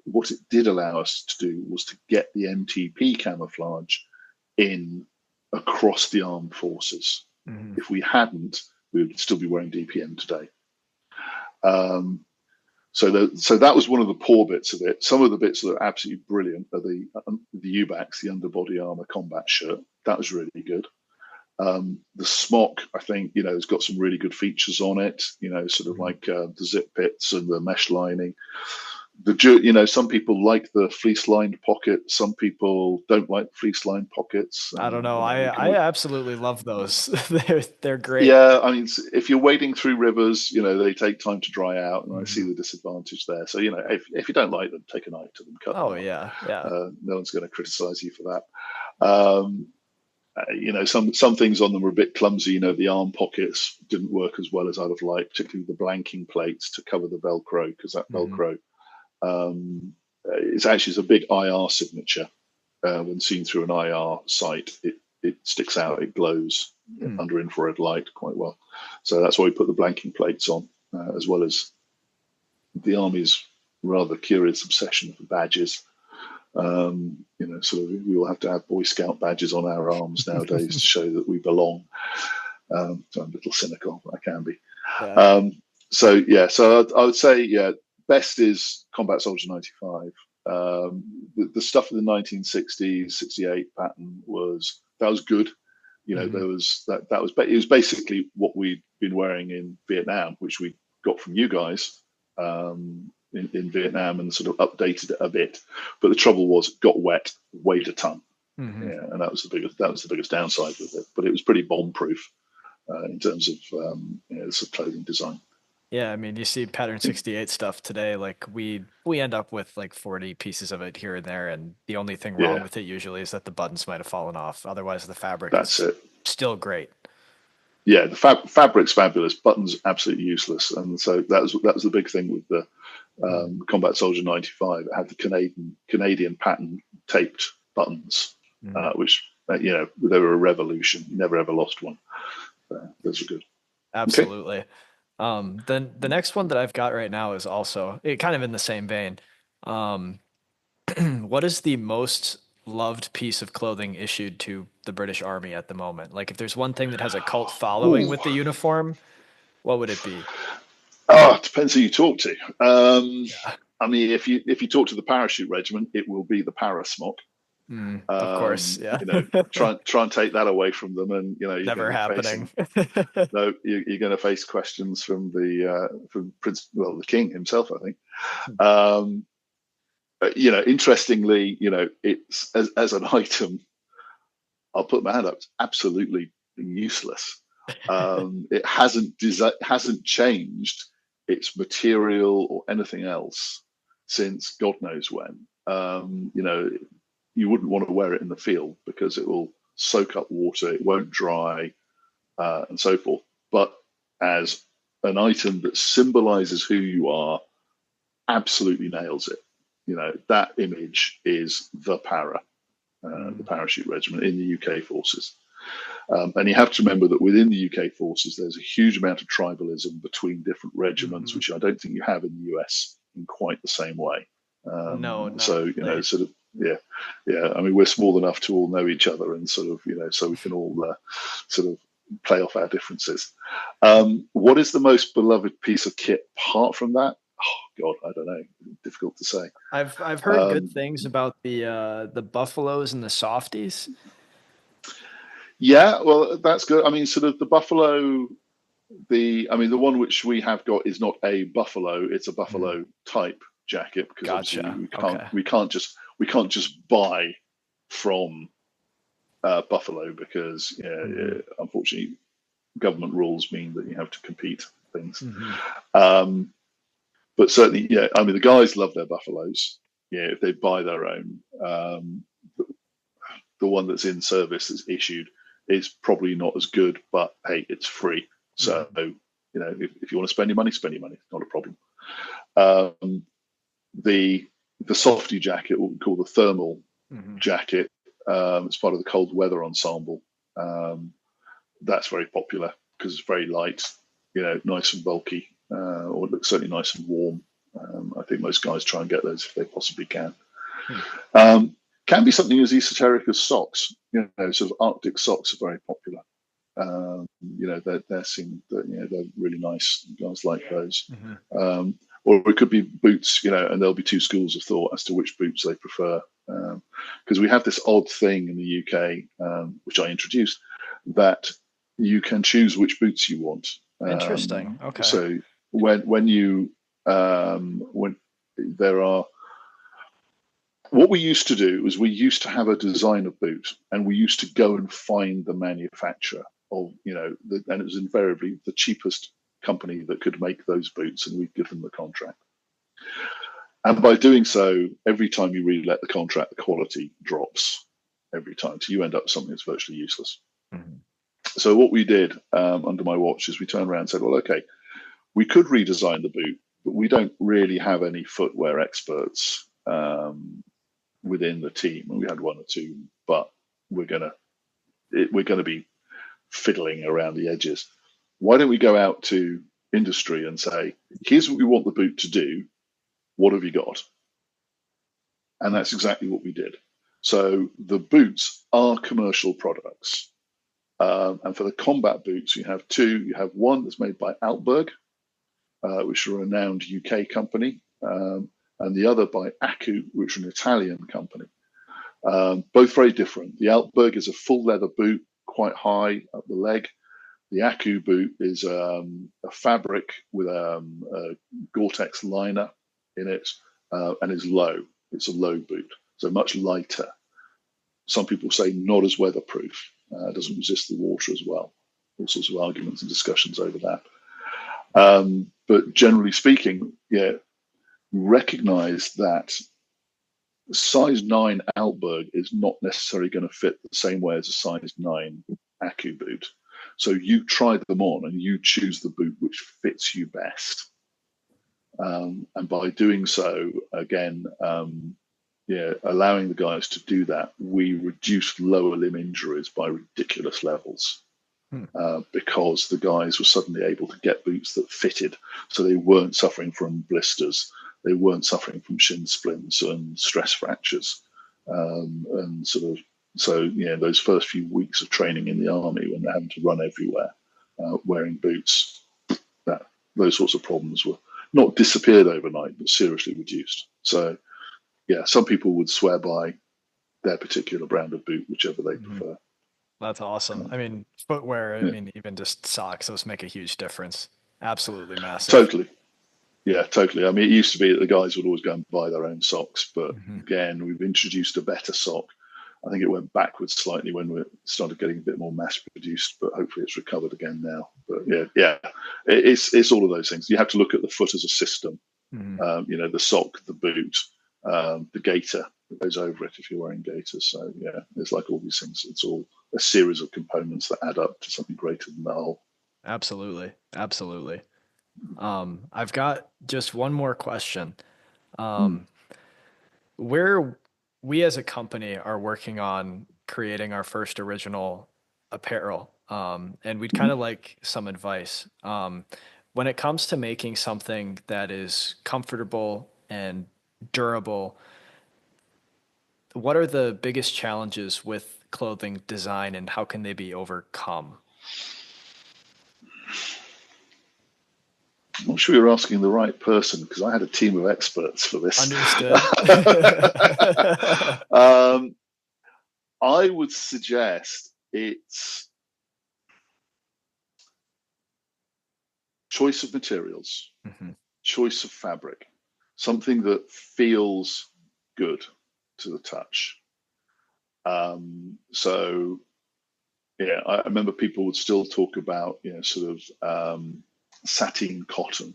what it did allow us to do was to get the MTP camouflage in across the armed forces. Mhm. If we hadn't, we would still be wearing DPM today. Um, so that was one of the poor bits of it. Some of the bits that are absolutely brilliant are the UBACs, the underbody armor combat shirt. That was really good. The smock, I think, has got some really good features on it. Sort of Mhm. like the zip pits and the mesh lining. Some people like the fleece-lined pocket. Some people don't like fleece-lined pockets, I don't and know. you can I always. absolutely love those. They're great. Yeah, I mean, if you're wading through rivers, they take time to dry out, and I see Mhm. the disadvantage there. So, if you don't like them, take a knife to them, cut them Oh up. yeah, yeah. No one's going to criticize you for that. Some things on them were a bit clumsy. The arm pockets didn't work as well as I'd have liked, particularly the blanking plates to cover the Velcro, because that Mhm. Velcro it's a big IR signature. When seen through an IR sight, it sticks out, it glows Hmm. under infrared light quite well. So that's why we put the blanking plates on, as well as the Army's rather curious obsession for badges. Sort of we all have to have Boy Scout badges on our arms nowadays to show that we belong. So I'm a little cynical, but I can be. Yeah. So I would say, best is Combat Soldier 95. The stuff in the 1960s, 68 pattern was good. Mhm. There was that was it was basically what we'd been wearing in Vietnam, which we got from you guys in Vietnam and sort of updated it a bit. But the trouble was, it got wet, weighed a ton. Mhm. Yeah, and that was the biggest downside with it. But it was pretty bomb proof in terms of sort of clothing design. Yeah, I mean, you see pattern 68 stuff today, like we end up with like 40 pieces of it here and there, and the only thing wrong Yeah, with it usually is that the buttons might have fallen off. Otherwise, the fabric that's is it. still great. Yeah, the fabric's fabulous. Buttons absolutely useless, and so that was the big thing with the Mhm. Combat Soldier 95. It had the Canadian pattern taped buttons, Mhm. which they were a revolution. Never ever lost one. Those were good. Okay. Absolutely. Then the next one that I've got right now is also kind of in the same vein. Um, what is the most loved piece of clothing issued to the British Army at the moment? Like, if there's one thing that has a cult following Ooh. with the uniform, what would it be? It depends who you talk to. Yeah. I mean, if you talk to the parachute regiment, it will be the parasmock. Of course. Yeah. Try and take that away from them, and you're going Never to be happening. facing no, you're going to face questions from Prince, well, the King himself, I think. Um, interestingly, it's as an item, I'll put my hand up. It's absolutely useless. It hasn't changed its material or anything else since God knows when. You wouldn't want to wear it in the field because it will soak up water, it won't dry, and so forth. But as an item that symbolizes who you are, absolutely nails it. That image is the parachute regiment in the UK forces. And you have to remember that within the UK forces, there's a huge amount of tribalism between different regiments, Hmm. which I don't think you have in the US in quite the same way. No, not So, really. sort of, yeah, yeah. I mean, we're small enough to all know each other and sort of, so we can all sort of play off our differences. What is the most beloved piece of kit apart from that? Oh, God, I don't know. Difficult to say. I've heard good Um, things about the buffaloes and the softies. yeah, well, that's good. I mean, sort of the buffalo. I mean, the one which we have got is not a buffalo; it's a Mm, buffalo type jacket because obviously gotcha. Okay. we can't just buy from buffalo because Hmm. unfortunately government rules mean that you have to compete things. Hmm. Um, but certainly, yeah, I mean the guys love their buffaloes. Yeah, if they buy their own, the one that's in service that's issued is probably not as good, but hey, it's free. So Hmm. if you want to spend your money, spend your money. It's not a problem. Um, the the softy jacket, what we call the thermal Hmm. jacket, it's part of the cold weather ensemble. Um, that's very popular because it's very light, nice and bulky, or it looks certainly nice and warm. I think most guys try and get those if they possibly can. Hmm. Um, can be something as esoteric as socks. Sort of Arctic socks are very popular. They're seen that they're really nice. Guys like those. Hmm. Um, or it could be boots, and there'll be two schools of thought as to which boots they prefer. Because we have this odd thing in the UK, which I introduced, that you can choose which boots you want. Interesting. Okay. So when there are what we used to do was we used to have a designer boot and we used to go and find the manufacturer of and it was invariably the cheapest company that could make those boots and we'd give them the contract, and by doing so every time you relet the contract the quality drops every time, so you end up with something that's virtually useless. Hmm. So what we did under my watch is we turned around and said, well, okay, we could redesign the boot, but we don't really have any footwear experts within the team, and we had one or two, but we're gonna we're gonna be fiddling around the edges. Why don't we go out to industry and say, here's what we want the boot to do. What have you got? And that's exactly what we did. So the boots are commercial products. And for the combat boots, you have two. You have one that's made by Altberg, which is a renowned UK company, and the other by Aku, which is an Italian company. Both very different. The Altberg is a full leather boot, quite high up the leg. The Aku boot is a fabric with a Gore-Tex liner in it, and is low. It's a low boot, so much lighter. Some people say not as weatherproof. Doesn't resist the water as well. All sorts of arguments and discussions over that. But generally speaking, yeah, recognize that size 9 Altberg is not necessarily going to fit the same way as a size 9 Aku boot. So you try them on and you choose the boot which fits you best. And by doing so, again, allowing the guys to do that, we reduced lower limb injuries by ridiculous levels. Hmm. Because the guys were suddenly able to get boots that fitted, so they weren't suffering from blisters, they weren't suffering from shin splints and stress fractures, and sort of those first few weeks of training in the army when they're having to run everywhere, wearing boots, that those sorts of problems were not disappeared overnight, but seriously reduced. So yeah, some people would swear by their particular brand of boot, whichever they Hmm. prefer. That's awesome. I mean, footwear, I Yeah, mean, even just socks, those make a huge difference. Absolutely massive. totally. Yeah, totally. I mean, it used to be that the guys would always go and buy their own socks, but Hmm. again, we've introduced a better sock. I think it went backwards slightly when we started getting a bit more mass produced, but hopefully it's recovered again now. But yeah, it's all of those things. You have to look at the foot as a system. Hmm. The sock, the boot, the gaiter that goes over it if you're wearing gaiters. So yeah, it's like all these things. It's all a series of components that add up to something greater than the whole. Absolutely. Absolutely. I've got just one more question. Mm. Um, where we as a company are working on creating our first original apparel, and we'd kind Mhm. of like some advice. When it comes to making something that is comfortable and durable, what are the biggest challenges with clothing design and how can they be overcome? I'm not sure you're asking the right person because I had a team of experts for this. Understood. um, I would suggest it's choice of materials, Mhm. choice of fabric, something that feels good to the touch. So yeah, I remember people would still talk about, sort of sateen cotton.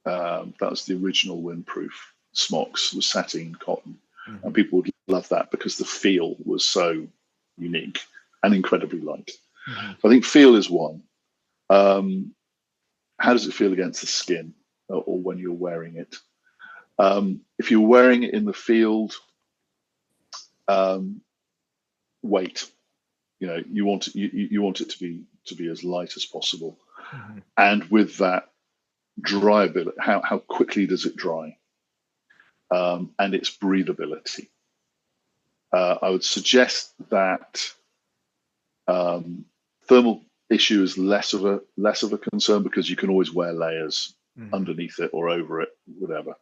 That was the original windproof smocks, was sateen cotton, and Mhm. people would love that because the feel was so unique and incredibly light. Mhm. So I think feel is one. Um, how does it feel against the skin, or when you're wearing it? If you're wearing it in the field, um, weight. You want it to be as light as possible, Mhm. and with that dryability, how quickly does it dry, and its breathability. I would suggest that um, thermal issue is less of a concern because you can always wear layers Mhm. underneath it or over it, whatever.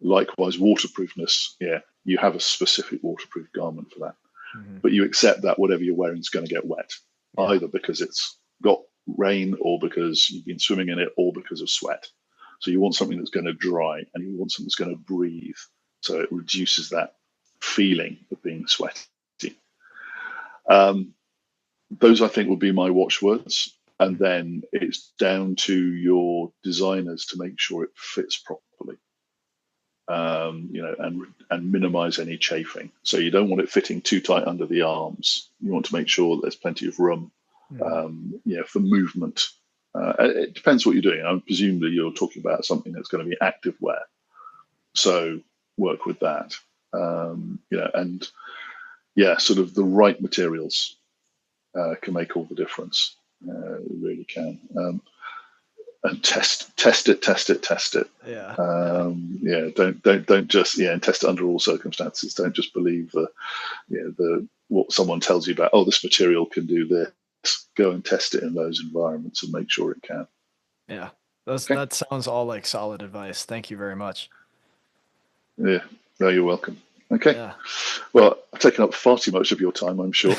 Likewise, waterproofness, yeah, you have a specific waterproof garment for that, Mhm. but you accept that whatever you're wearing is going to get wet, Yeah. either because it's got rain or because you've been swimming in it or because of sweat. So you want something that's going to dry and you want something that's going to breathe. So it reduces that feeling of being sweaty. Um, those, I think, would be my watchwords. And Mhm. then it's down to your designers to make sure it fits properly, and minimize any chafing. So you don't want it fitting too tight under the arms. You want to make sure that there's plenty of room, Mhm. for movement. It depends what you're doing. I presume that you're talking about something that's going to be active wear. So work with that. And yeah, sort of the right materials can make all the difference. It really can. And test it. Yeah. Yeah. Yeah, don't just, and test it under all circumstances. Don't just believe the what someone tells you about. Oh, this material can do this. Go and test it in those environments and make sure it can. Yeah. Okay. That sounds all like solid advice. Thank you very much. Yeah. No, you're welcome. Okay. Yeah. Well, I've taken up far too much of your time, I'm sure.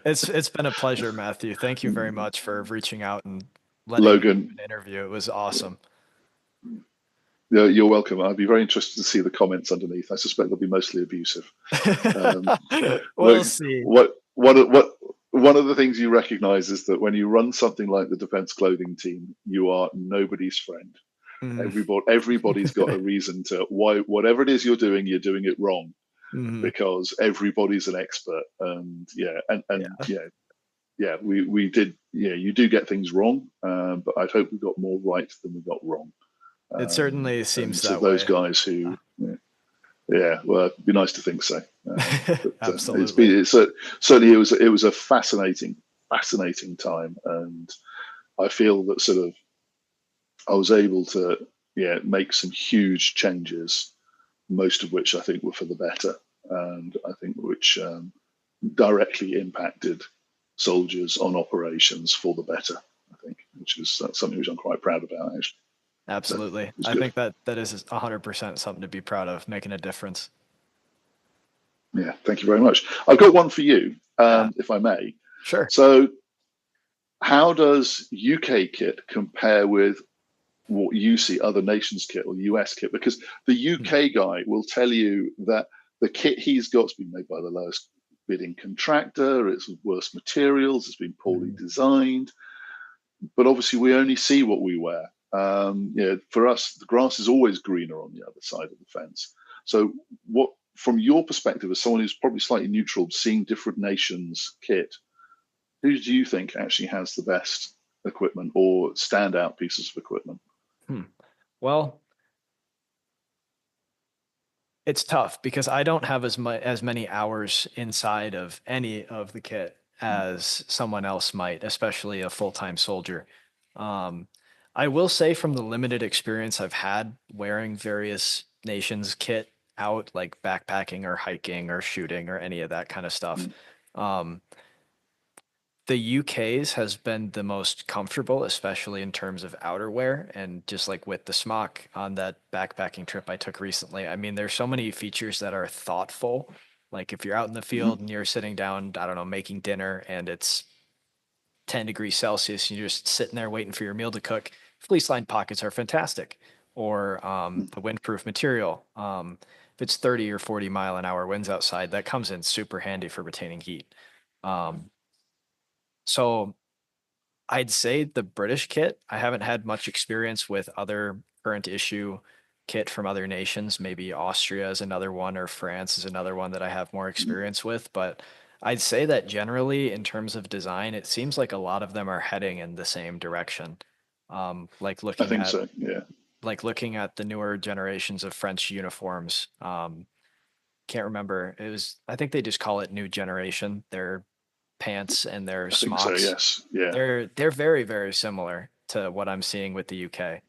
It's been a pleasure, Matthew. Thank you very much for reaching out and letting me do Logan, an interview. It was awesome. you're welcome. I'd be very interested to see the comments underneath. I suspect they'll be mostly abusive. Um, We'll look, see. one of the things you recognise is that when you run something like the defence clothing team, you are nobody's friend. Mm. Everybody's got a reason to why whatever it is you're doing it wrong Mhm. because everybody's an expert. And Yeah. we did. Yeah, you do get things wrong, but I'd hope we got more right than we got wrong. It certainly And seems so that those way. guys who, well, it'd be nice to think so. But Absolutely. certainly it was a fascinating time, and I feel that sort of I was able to make some huge changes, most of which I think were for the better, and I think which directly impacted soldiers on operations for the better. I think, which is something which I'm quite proud about actually. So it Absolutely. was I good. think that is 100% something to be proud of, making a difference. Yeah, thank you very much. I've got one for you, Yeah, if I may. sure. So, how does UK kit compare with what you see other nations' kit or US kit? Because the Hmm. UK guy will tell you that the kit he's got's been made by the lowest bidding contractor, it's worse materials, it's been poorly Mhm. designed. But obviously, we only see what we wear. For us, the grass is always greener on the other side of the fence. So, what, from your perspective, as someone who's probably slightly neutral, seeing different nations' kit, who do you think actually has the best equipment or standout pieces of equipment? Hmm. Well, it's tough because I don't have as many hours inside of any of the kit. as someone else might, especially a full-time soldier. Um, I will say from the limited experience I've had wearing various nations kit out, like backpacking or hiking or shooting or any of that kind of stuff, Mm. um, the UK's has been the most comfortable, especially in terms of outerwear and just like with the smock on that backpacking trip I took recently. I mean, there's so many features that are thoughtful. Like if you're out in the Mhm. field and you're sitting down, I don't know, making dinner and it's 10 degrees Celsius and you're just sitting there waiting for your meal to cook, fleece lined pockets are fantastic. Or Mm. the windproof material. If it's 30 or 40 mile an hour winds outside, that comes in super handy for retaining heat. Um, so I'd say the British kit, I haven't had much experience with other current issue kit from other nations. Maybe Austria is another one, or France is another one that I have more Mm. experience with. But I'd say that generally, in terms of design, it seems like a lot of them are heading in the same direction. Like I think so. Yeah. looking at the newer generations of French uniforms. Can't remember. It was, I think they just call it new generation. Their pants and their I think so. smocks, Yes. Yeah. they're very, very similar to what I'm seeing with the UK.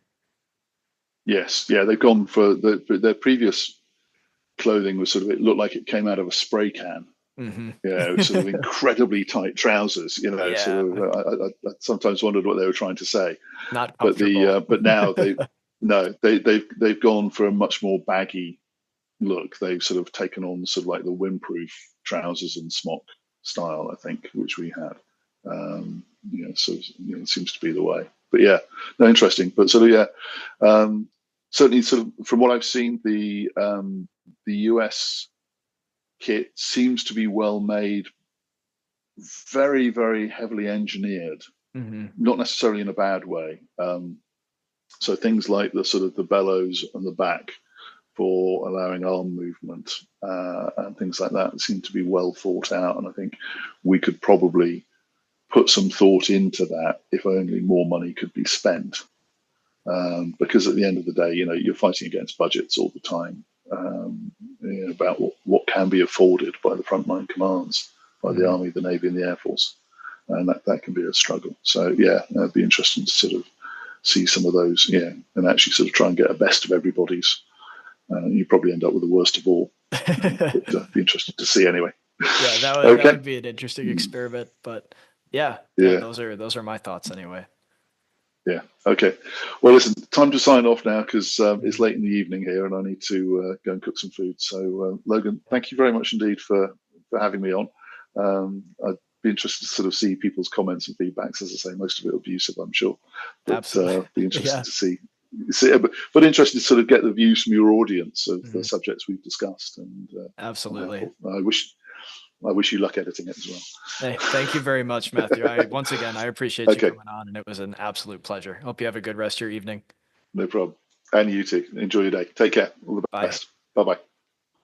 Yes. Yeah. They've gone for their previous clothing was sort of, it looked like it came out of a spray can. Hmm. Sort of incredibly tight trousers. Yeah, Sort of. I sometimes wondered what they were trying to say. not But comfortable. but now they no they've gone for a much more baggy look. They've sort of taken on sort of like the windproof trousers and smock style, I think, which we had. So it seems to be the way. But yeah, no, interesting. But sort of certainly sort of from what I've seen, the US kit seems to be well made, very very heavily engineered, Hmm. not necessarily in a bad way. So things like the sort of the bellows and the back for allowing arm movement and things like that seem to be well thought out. And I think we could probably put some thought into that if only more money could be spent. Because at the end of the day, you're fighting against budgets all the time, about what can be afforded by the frontline commands, by the Hmm. Army, the Navy, and the Air Force. And that can be a struggle. So, yeah, it'd be interesting to sort of see some of those, and actually sort of try and get a best of everybody's. You probably end up with the worst of all, but be interested to see anyway. Yeah, that Okay. would be an interesting experiment, but yeah, yeah, Yeah. those are my thoughts anyway. Yeah. Okay. Well, listen, time to sign off now because it's Mhm. late in the evening here and I need to go and cook some food. So, Logan, thank you very much indeed for having me on. I'd be interested to sort of see people's comments and feedbacks. As I say, most of it abusive, I'm sure, but Absolutely. be interested Yeah. to see, but interested to sort of get the views from your audience of the Mhm. subjects we've discussed, and Absolutely. I wish you luck editing it as well. Hey, thank you very much, Matthew. Once again, I appreciate you Okay, coming on, and it was an absolute pleasure. Hope you have a good rest of your evening. no problem. And you too. Enjoy your day. Take care. All the Bye. best. Bye bye.